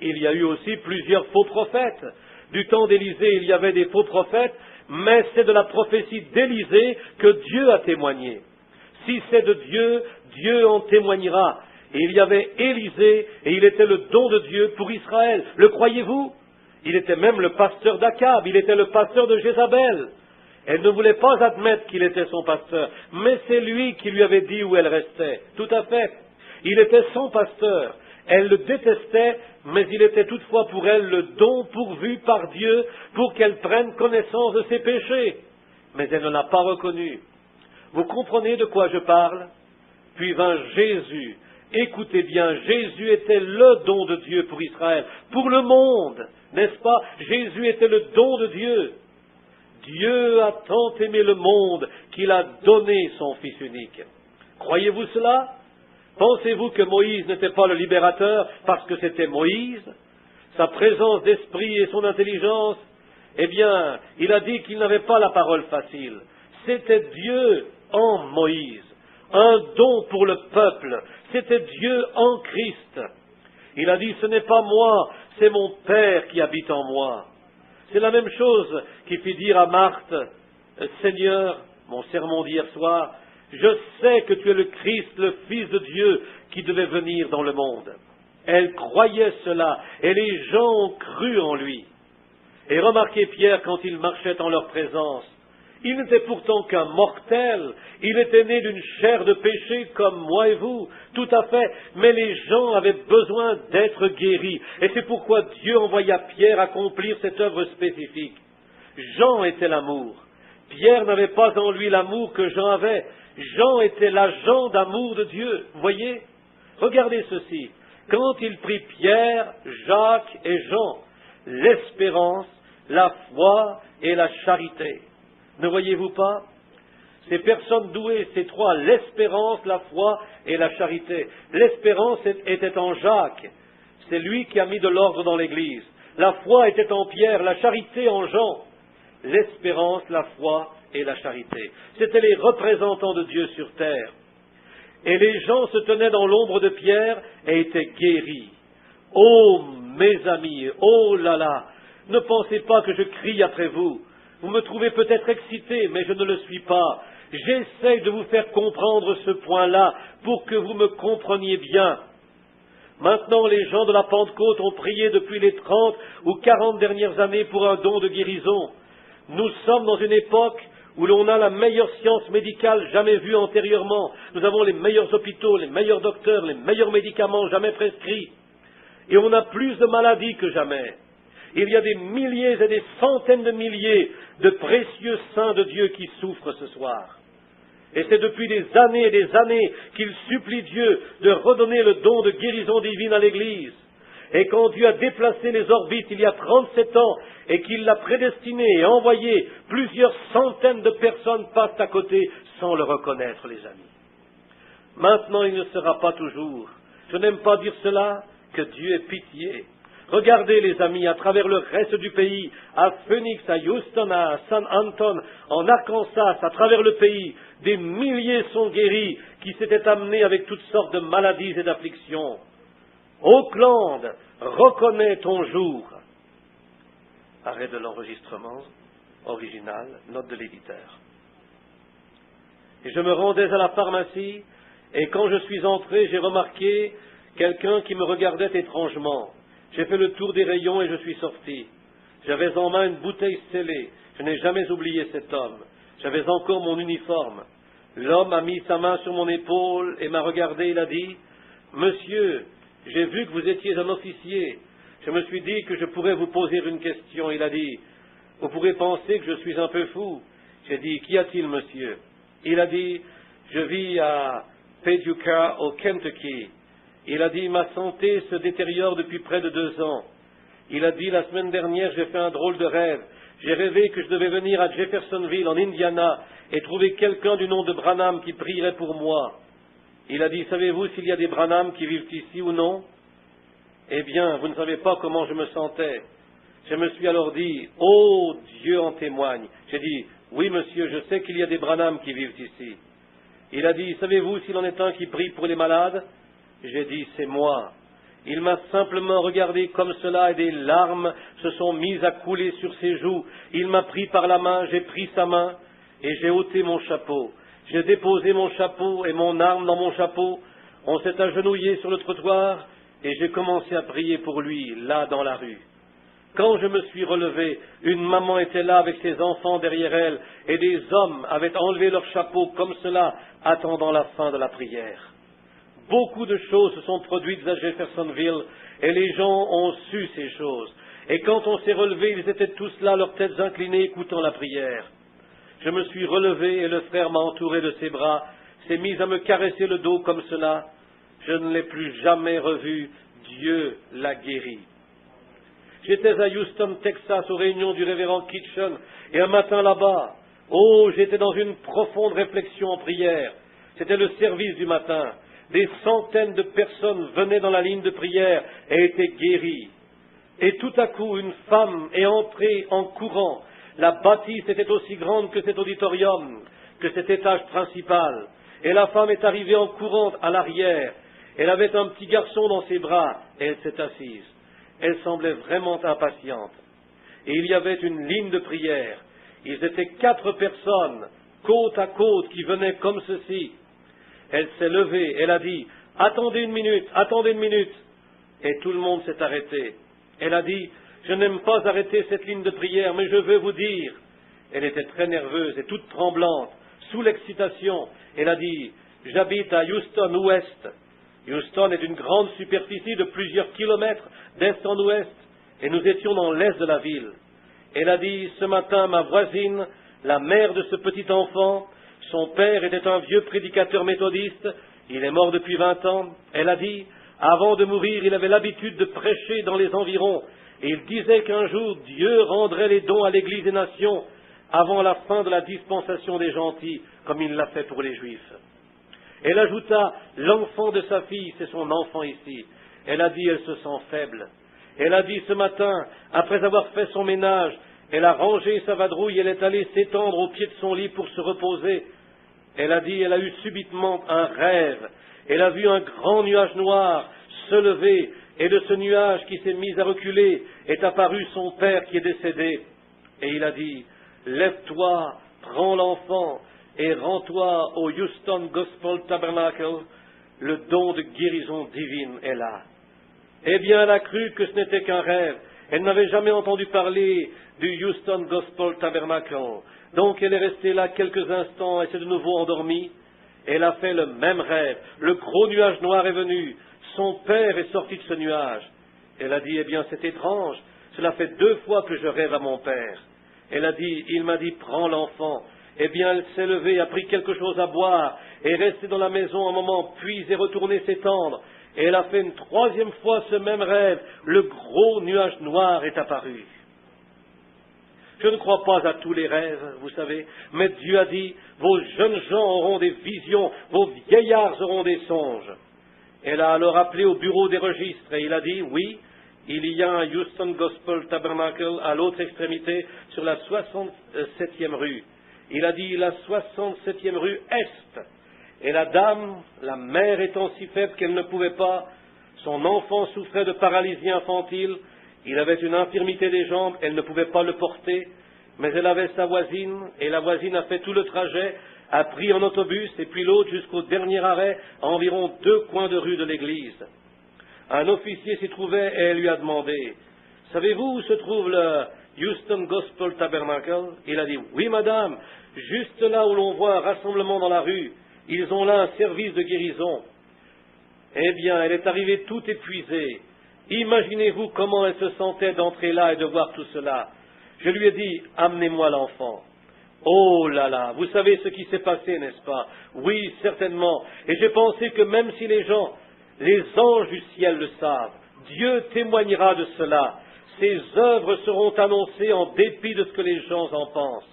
Il y a eu aussi plusieurs faux prophètes. Du temps d'Élisée, il y avait des faux prophètes, mais c'est de la prophétie d'Élisée que Dieu a témoigné. Si c'est de Dieu, Dieu en témoignera. Et il y avait Élisée, et il était le don de Dieu pour Israël. Le croyez-vous? Il était même le pasteur d'Akab, il était le pasteur de Jézabel. Elle ne voulait pas admettre qu'il était son pasteur, mais c'est lui qui lui avait dit où elle restait. Tout à fait. Il était son pasteur. Elle le détestait, mais il était toutefois pour elle le don pourvu par Dieu pour qu'elle prenne connaissance de ses péchés. Mais elle ne l'a pas reconnu. Vous comprenez de quoi je parle? Puis vint Jésus. Écoutez bien, Jésus était le don de Dieu pour Israël, pour le monde, n'est-ce pas? Jésus était le don de Dieu. Dieu a tant aimé le monde qu'il a donné son Fils unique. Croyez-vous cela? Pensez-vous que Moïse n'était pas le libérateur parce que c'était Moïse? Sa présence d'esprit et son intelligence? Eh bien, il a dit qu'il n'avait pas la parole facile. C'était Dieu en Moïse, un don pour le peuple. C'était Dieu en Christ. Il a dit, ce n'est pas moi, c'est mon Père qui habite en moi. C'est la même chose qui fit dire à Marthe, Seigneur, mon sermon d'hier soir, je sais que tu es le Christ, le Fils de Dieu, qui devait venir dans le monde. Elle croyait cela, et les gens ont cru en lui. Et remarquez Pierre quand il marchait en leur présence. Il n'était pourtant qu'un mortel, il était né d'une chair de péché comme moi et vous, tout à fait, mais les gens avaient besoin d'être guéris, et c'est pourquoi Dieu envoya Pierre accomplir cette œuvre spécifique. Jean était l'amour. Pierre n'avait pas en lui l'amour que Jean avait. Jean était l'agent d'amour de Dieu. Voyez? Regardez ceci. Quand il prit Pierre, Jacques et Jean, l'espérance, la foi et la charité. Ne voyez-vous pas? Ces personnes douées, ces trois, l'espérance, la foi et la charité. L'espérance était en Jacques. C'est lui qui a mis de l'ordre dans l'Église. La foi était en Pierre, la charité en Jean. L'espérance, la foi et la charité. C'étaient les représentants de Dieu sur terre. Et les gens se tenaient dans l'ombre de Pierre et étaient guéris. Oh, mes amis, oh là là, ne pensez pas que je crie après vous. Vous me trouvez peut-être excité, mais je ne le suis pas. J'essaye de vous faire comprendre ce point-là pour que vous me compreniez bien. Maintenant, les gens de la Pentecôte ont prié depuis les 30 ou 40 dernières années pour un don de guérison. Nous sommes dans une époque où l'on a la meilleure science médicale jamais vue antérieurement. Nous avons les meilleurs hôpitaux, les meilleurs docteurs, les meilleurs médicaments jamais prescrits. Et on a plus de maladies que jamais. Il y a des milliers et des centaines de milliers de précieux saints de Dieu qui souffrent ce soir. Et c'est depuis des années et des années qu'ils supplient Dieu de redonner le don de guérison divine à l'Église. Et quand Dieu a déplacé les orbites il y a 37 ans et qu'il l'a prédestiné et envoyé, plusieurs centaines de personnes passent à côté sans le reconnaître, les amis. Maintenant, il ne sera pas toujours, je n'aime pas dire cela, que Dieu ait pitié. Regardez, les amis, à travers le reste du pays, à Phoenix, à Houston, à San Antonio, en Arkansas, à travers le pays, des milliers sont guéris qui s'étaient amenés avec toutes sortes de maladies et d'afflictions. Oakland, reconnais ton jour. Arrêt de l'enregistrement original, note de l'éditeur. Et je me rendais à la pharmacie, et quand je suis entré, j'ai remarqué quelqu'un qui me regardait étrangement. J'ai fait le tour des rayons et je suis sorti. J'avais en main une bouteille scellée. Je n'ai jamais oublié cet homme. J'avais encore mon uniforme. L'homme a mis sa main sur mon épaule et m'a regardé. Il a dit, « Monsieur, j'ai vu que vous étiez un officier. Je me suis dit que je pourrais vous poser une question. » Il a dit, « Vous pourrez penser que je suis un peu fou. » J'ai dit, « Qu'y a-t-il, monsieur ?» Il a dit, « Je vis à Paducah, au Kentucky. » Il a dit, « Ma santé se détériore depuis près de 2 ans. » Il a dit, « La semaine dernière, j'ai fait un drôle de rêve. J'ai rêvé que je devais venir à Jeffersonville, en Indiana, et trouver quelqu'un du nom de Branham qui prierait pour moi. » Il a dit, « Savez-vous s'il y a des Branham qui vivent ici ou non ?» Eh bien, vous ne savez pas comment je me sentais. Je me suis alors dit, « Oh, Dieu en témoigne. » J'ai dit, « Oui, monsieur, je sais qu'il y a des Branham qui vivent ici. » Il a dit, « Savez-vous s'il en est un qui prie pour les malades ?» J'ai dit, « C'est moi. » Il m'a simplement regardé comme cela et des larmes se sont mises à couler sur ses joues. Il m'a pris par la main, j'ai pris sa main et j'ai ôté mon chapeau. J'ai déposé mon chapeau et mon arme dans mon chapeau. On s'est agenouillé sur le trottoir et j'ai commencé à prier pour lui, là dans la rue. Quand je me suis relevé, une maman était là avec ses enfants derrière elle et des hommes avaient enlevé leur chapeau comme cela, attendant la fin de la prière. Beaucoup de choses se sont produites à Jeffersonville et les gens ont su ces choses. Et quand on s'est relevé, ils étaient tous là, leurs têtes inclinées, écoutant la prière. Je me suis relevé et le frère m'a entouré de ses bras, s'est mis à me caresser le dos comme cela. Je ne l'ai plus jamais revu. Dieu l'a guéri. J'étais à Houston, Texas, aux réunions du révérend Kitchen, et un matin là-bas, j'étais dans une profonde réflexion en prière. C'était le service du matin. Des centaines de personnes venaient dans la ligne de prière et étaient guéries. Et tout à coup, une femme est entrée en courant. La bâtisse était aussi grande que cet auditorium, que cet étage principal. Et la femme est arrivée en courant à l'arrière. Elle avait un petit garçon dans ses bras et elle s'est assise. Elle semblait vraiment impatiente. Et il y avait une ligne de prière. Ils étaient 4 personnes, côte à côte, qui venaient comme ceci. Elle s'est levée, elle a dit, « Attendez une minute. » Et tout le monde s'est arrêté. Elle a dit, « Je n'aime pas arrêter cette ligne de prière, mais je veux vous dire. » Elle était très nerveuse et toute tremblante, sous l'excitation. Elle a dit, « J'habite à Houston Ouest. » Houston est une grande superficie de plusieurs kilomètres d'est en ouest, et nous étions dans l'est de la ville. Elle a dit, « Ce matin, ma voisine, la mère de ce petit enfant, son père était un vieux prédicateur méthodiste, il est mort depuis 20 ans. Elle a dit, avant de mourir, il avait l'habitude de prêcher dans les environs, et il disait qu'un jour, Dieu rendrait les dons à l'Église des nations avant la fin de la dispensation des gentils, comme il l'a fait pour les Juifs. Elle ajouta, l'enfant de sa fille, c'est son enfant ici. Elle a dit, elle se sent faible. Elle a dit, ce matin, après avoir fait son ménage, elle a rangé sa vadrouille, elle est allée s'étendre au pied de son lit pour se reposer. Elle a dit, elle a eu subitement un rêve. Elle a vu un grand nuage noir se lever, et de ce nuage qui s'est mis à reculer est apparu son père qui est décédé. Et il a dit, lève-toi, prends l'enfant, et rends-toi au Houston Gospel Tabernacle, le don de guérison divine est là. Eh bien, elle a cru que ce n'était qu'un rêve. Elle n'avait jamais entendu parler du Houston Gospel Tabernacle. Donc elle est restée là quelques instants et s'est de nouveau endormie. Elle a fait le même rêve. Le gros nuage noir est venu. Son père est sorti de ce nuage. Elle a dit, eh bien, c'est étrange, cela fait 2 fois que je rêve à mon père. Elle a dit, il m'a dit, prends l'enfant. Eh bien, elle s'est levée, a pris quelque chose à boire, et est restée dans la maison un moment, puis est retournée s'étendre. Et elle a fait une 3e fois ce même rêve. Le gros nuage noir est apparu. Je ne crois pas à tous les rêves, vous savez, mais Dieu a dit, vos jeunes gens auront des visions, vos vieillards auront des songes. Elle a alors appelé au bureau des registres, et il a dit, oui, il y a un Houston Gospel Tabernacle à l'autre extrémité, sur la 67e rue. Il a dit, la 67e rue Est. Et la dame, la mère étant si faible qu'elle ne pouvait pas, son enfant souffrait de paralysie infantile, il avait une infirmité des jambes, elle ne pouvait pas le porter, mais elle avait sa voisine, et la voisine a fait tout le trajet, a pris un autobus, et puis l'autre jusqu'au dernier arrêt, à environ 2 coins de rue de l'église. Un officier s'y trouvait et elle lui a demandé, « Savez-vous où se trouve le Houston Gospel Tabernacle ?» Il a dit, « Oui, madame, juste là où l'on voit un rassemblement dans la rue. Ils ont là un service de guérison. » Eh bien, elle est arrivée toute épuisée. Imaginez-vous comment elle se sentait d'entrer là et de voir tout cela. Je lui ai dit, « Amenez-moi l'enfant. » Oh là là, vous savez ce qui s'est passé, n'est-ce pas? Oui, certainement. Et j'ai pensé que même si les anges du ciel le savent, Dieu témoignera de cela. Ses œuvres seront annoncées en dépit de ce que les gens en pensent.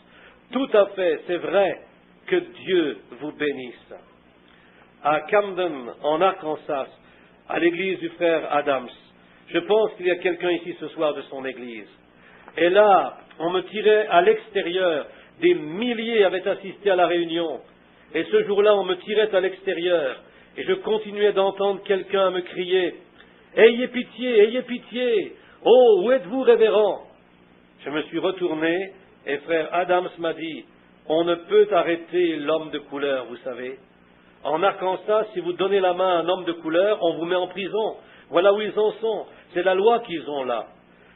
Tout à fait, c'est vrai. Que Dieu vous bénisse. À Camden, en Arkansas, à l'église du frère Adams, je pense qu'il y a quelqu'un ici ce soir de son église. Et là, on me tirait à l'extérieur. Des milliers avaient assisté à la réunion. Et ce jour-là, on me tirait à l'extérieur. Et je continuais d'entendre quelqu'un me crier, « Ayez pitié, ayez pitié! Oh, où êtes-vous, révérend ?» Je me suis retourné et frère Adams m'a dit, « On ne peut arrêter l'homme de couleur, vous savez. En Arkansas, si vous donnez la main à un homme de couleur, on vous met en prison. Voilà où ils en sont. C'est la loi qu'ils ont là.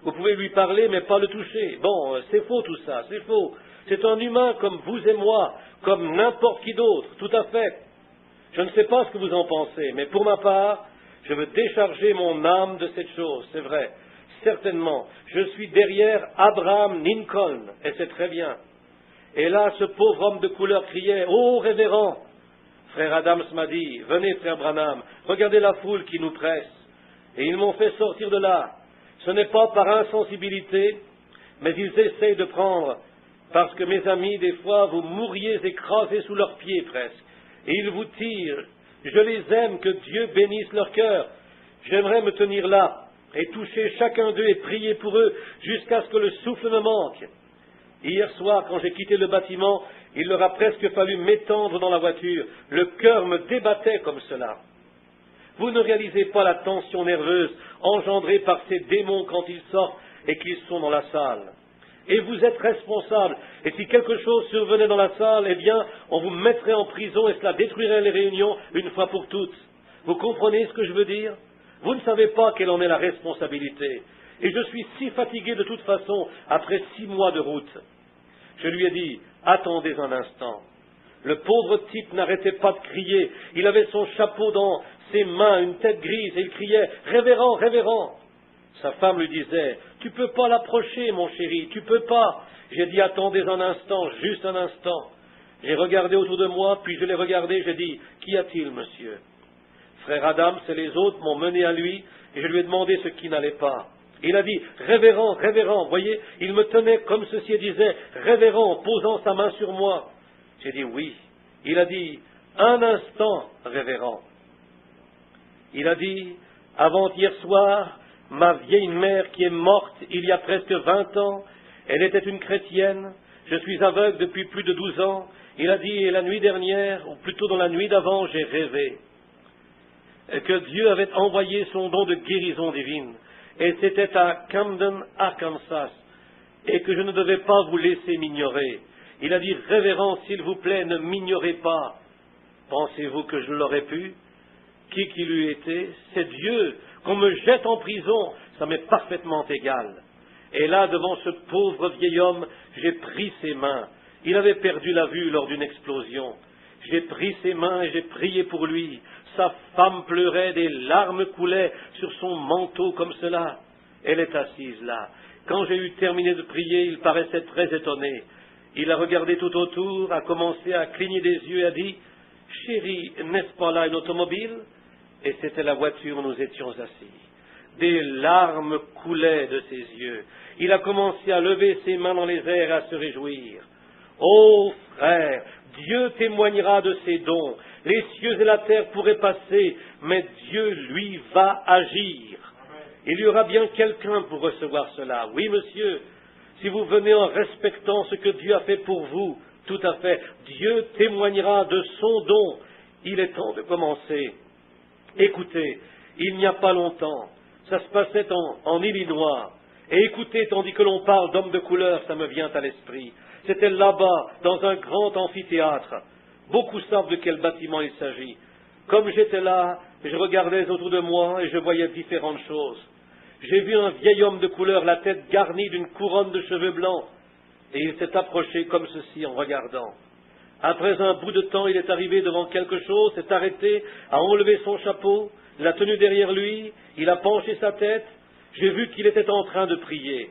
Vous pouvez lui parler, mais pas le toucher. Bon, c'est faux tout ça, c'est faux. C'est un humain comme vous et moi, comme n'importe qui d'autre, tout à fait. Je ne sais pas ce que vous en pensez, mais pour ma part, je veux décharger mon âme de cette chose, c'est vrai. Certainement, je suis derrière Abraham Lincoln, et c'est très bien. Et là, ce pauvre homme de couleur criait, « Oh, révérend !» Frère Adams m'a dit, « Venez, frère Branham, regardez la foule qui nous presse. » Et ils m'ont fait sortir de là. Ce n'est pas par insensibilité, mais ils essayent de prendre, parce que mes amis, des fois, vous mourriez écrasés sous leurs pieds presque. Et ils vous tirent. Je les aime, que Dieu bénisse leur cœur. J'aimerais me tenir là et toucher chacun d'eux et prier pour eux jusqu'à ce que le souffle me manque. Hier soir, quand j'ai quitté le bâtiment, il leur a presque fallu m'étendre dans la voiture. Le cœur me débattait comme cela. Vous ne réalisez pas la tension nerveuse engendrée par ces démons quand ils sortent et qu'ils sont dans la salle. Et vous êtes responsable. Et si quelque chose survenait dans la salle, eh bien, on vous mettrait en prison et cela détruirait les réunions une fois pour toutes. Vous comprenez ce que je veux dire? Vous ne savez pas quelle en est la responsabilité. Et je suis si fatigué de toute façon après 6 mois de route. Je lui ai dit, attendez un instant. Le pauvre type n'arrêtait pas de crier. Il avait son chapeau dans ses mains, une tête grise, et il criait, révérend, révérend. Sa femme lui disait, tu peux pas l'approcher, mon chéri, tu peux pas. J'ai dit, attendez un instant, juste un instant. J'ai regardé autour de moi, puis je l'ai regardé, j'ai dit, qu'y a-t-il, monsieur? Frère Adams et les autres m'ont mené à lui, et je lui ai demandé ce qui n'allait pas. Il a dit, révérend, révérend, voyez, il me tenait comme ceci et disait, révérend, en posant sa main sur moi. J'ai dit, oui. Il a dit, un instant, révérend. Il a dit, avant-hier soir, ma vieille mère qui est morte il y a presque 20 ans, elle était une chrétienne, je suis aveugle depuis plus de 12 ans. Il a dit, et la nuit dernière, ou plutôt dans la nuit d'avant, j'ai rêvé que Dieu avait envoyé son don de guérison divine. Et c'était à Camden, Arkansas, et que je ne devais pas vous laisser m'ignorer. Il a dit, révérend, s'il vous plaît, ne m'ignorez pas. Pensez-vous que je l'aurais pu? Qui qu'il eût été, c'est Dieu. Qu'on me jette en prison, ça m'est parfaitement égal. Et là, devant ce pauvre vieil homme, j'ai pris ses mains. Il avait perdu la vue lors d'une explosion. J'ai pris ses mains et j'ai prié pour lui. sa femme pleurait, des larmes coulaient sur son manteau comme cela. Elle est assise là. Quand j'ai eu terminé de prier, il paraissait très étonné. Il a regardé tout autour, a commencé à cligner des yeux et a dit « Chérie, n'est-ce pas là une automobile ?» Et c'était la voiture où nous étions assis. Des larmes coulaient de ses yeux. Il a commencé à lever ses mains dans les airs et à se réjouir. Ô frère, Dieu témoignera de ses dons. Les cieux et la terre pourraient passer, mais Dieu, lui, va agir. Il y aura bien quelqu'un pour recevoir cela. Oui, monsieur, si vous venez en respectant ce que Dieu a fait pour vous, tout à fait, Dieu témoignera de son don. Il est temps de commencer. Écoutez, il n'y a pas longtemps, ça se passait en Illinois. Et écoutez, tandis que l'on parle d'hommes de couleur, ça me vient à l'esprit. C'était là-bas, dans un grand amphithéâtre. Beaucoup savent de quel bâtiment il s'agit. Comme j'étais là, je regardais autour de moi et je voyais différentes choses. J'ai vu un vieil homme de couleur, la tête garnie d'une couronne de cheveux blancs, et il s'est approché comme ceci en regardant. Après un bout de temps, il est arrivé devant quelque chose, s'est arrêté, a enlevé son chapeau, l'a tenu derrière lui, il a penché sa tête, j'ai vu qu'il était en train de prier.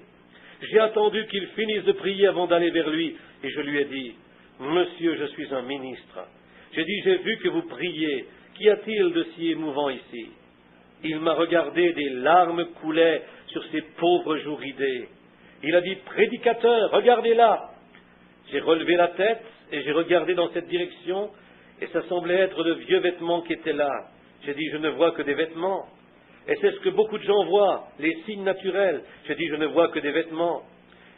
J'ai attendu qu'il finisse de prier avant d'aller vers lui, et je lui ai dit, « Monsieur, je suis un ministre. » J'ai dit, « J'ai vu que vous priez. Qu'y a-t-il de si émouvant ici ?» Il m'a regardé, des larmes coulaient sur ses pauvres joues ridées. Il a dit, « Prédicateur, regardez là !» J'ai relevé la tête et j'ai regardé dans cette direction, et ça semblait être de vieux vêtements qui étaient là. J'ai dit, « Je ne vois que des vêtements. » Et c'est ce que beaucoup de gens voient, les signes naturels. J'ai dit, « Je ne vois que des vêtements. »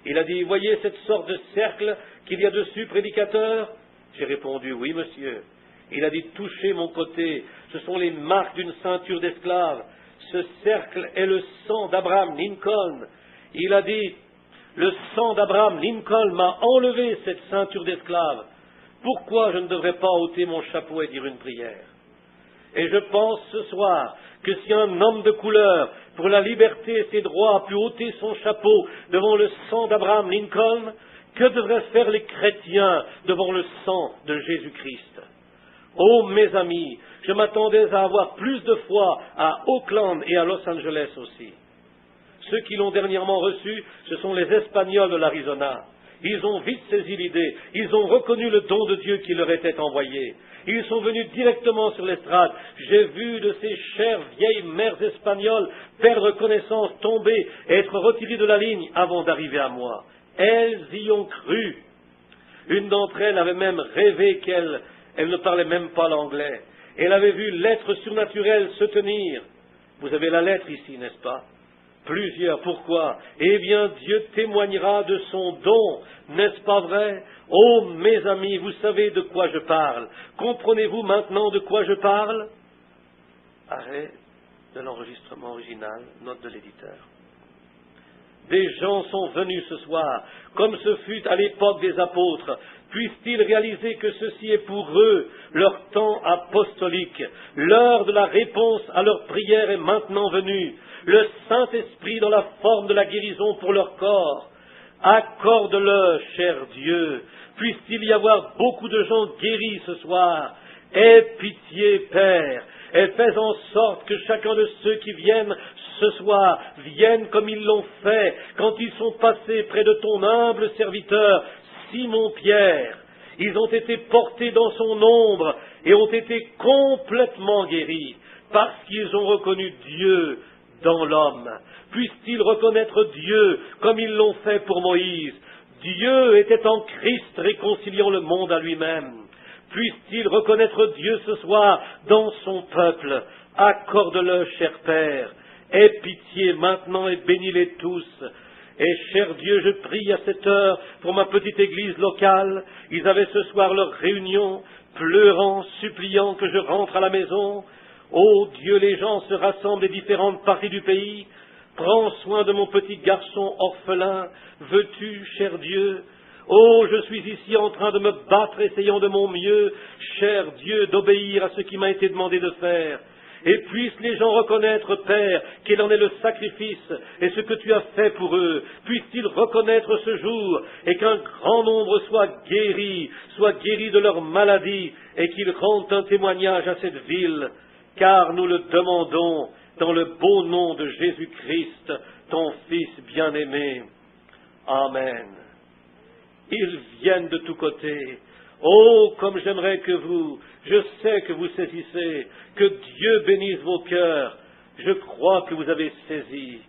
Il a dit, « Voyez cette sorte de cercle qu'il y a dessus, prédicateur ?» J'ai répondu, « Oui, monsieur. » Il a dit, « Touchez mon côté, ce sont les marques d'une ceinture d'esclave. Ce cercle est le sang d'Abraham Lincoln. » Il a dit, « Le sang d'Abraham Lincoln m'a enlevé cette ceinture d'esclave. Pourquoi je ne devrais pas ôter mon chapeau et dire une prière ?» Et je pense ce soir que si un homme de couleur, pour la liberté et ses droits, a pu ôter son chapeau devant le sang d'Abraham Lincoln, que devraient faire les chrétiens devant le sang de Jésus-Christ? Oh, mes amis, je m'attendais à avoir plus de foi à Oakland et à Los Angeles aussi. Ceux qui l'ont dernièrement reçu, ce sont les Espagnols de l'Arizona. Ils ont vite saisi l'idée, ils ont reconnu le don de Dieu qui leur était envoyé. Ils sont venus directement sur l'estrade. J'ai vu de ces chères vieilles mères espagnoles perdre connaissance, tomber et être retirées de la ligne avant d'arriver à moi. Elles y ont cru. Une d'entre elles avait même rêvé qu'elle ne parlait même pas l'anglais. Elle avait vu l'être surnaturel se tenir. Vous avez la lettre ici, n'est-ce pas? Plusieurs. Pourquoi? Eh bien, Dieu témoignera de son don, n'est-ce pas vrai? Oh, mes amis, vous savez de quoi je parle. Comprenez-vous maintenant de quoi je parle? Arrêt de l'enregistrement original, note de l'éditeur. Des gens sont venus ce soir, comme ce fut à l'époque des apôtres. Puissent-ils réaliser que ceci est pour eux leur temps apostolique. L'heure de la réponse à leur prière est maintenant venue. Le Saint-Esprit dans la forme de la guérison pour leur corps. Accorde-le, cher Dieu. Puisse-t-il y avoir beaucoup de gens guéris ce soir. Aie pitié, Père, et fais en sorte que chacun de ceux qui viennent ce soir viennent comme ils l'ont fait quand ils sont passés près de ton humble serviteur, Simon-Pierre. Ils ont été portés dans son ombre et ont été complètement guéris parce qu'ils ont reconnu Dieu dans l'homme. Puissent-ils reconnaître Dieu comme ils l'ont fait pour Moïse. Dieu était en Christ réconciliant le monde à lui-même. Puissent-ils reconnaître Dieu ce soir dans son peuple. Accorde-le, cher Père. Aie pitié maintenant et bénis-les tous. Et cher Dieu, je prie à cette heure pour ma petite église locale. Ils avaient ce soir leur réunion, pleurant, suppliant que je rentre à la maison. Ô Dieu, les gens se rassemblent des différentes parties du pays. Prends soin de mon petit garçon orphelin. Veux-tu, cher Dieu? Oh, je suis ici en train de me battre, essayant de mon mieux, cher Dieu, d'obéir à ce qui m'a été demandé de faire. Et puissent les gens reconnaître, Père, quel en est le sacrifice et ce que tu as fait pour eux. Puissent-ils reconnaître ce jour et qu'un grand nombre soit guéri de leur maladie et qu'ils rendent un témoignage à cette ville. car nous le demandons dans le beau nom de Jésus-Christ, ton Fils bien-aimé. Amen. Ils viennent de tous côtés. Oh, comme j'aimerais que vous, je sais que vous saisissez, que Dieu bénisse vos cœurs. Je crois que vous avez saisi.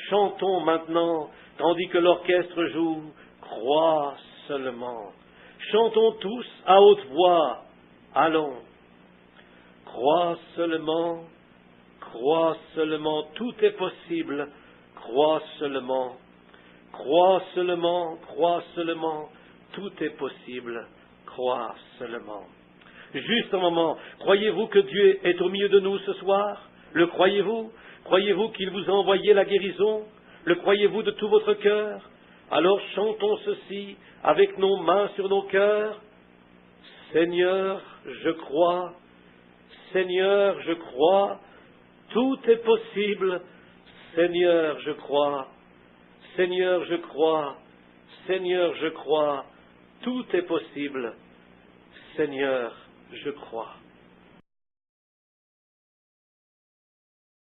Chantons maintenant, tandis que l'orchestre joue, crois seulement. Chantons tous à haute voix. Allons. Crois seulement, tout est possible. Crois seulement, tout est possible. Crois seulement. Juste un moment, croyez-vous que Dieu est au milieu de nous ce soir? Le croyez-vous? Croyez-vous qu'il vous a envoyé la guérison? Le croyez-vous de tout votre cœur? Alors chantons ceci avec nos mains sur nos cœurs. Seigneur, je crois. Seigneur, je crois. Tout est possible. Seigneur, je crois. Seigneur, je crois. Seigneur, je crois. Tout est possible. Seigneur, je crois.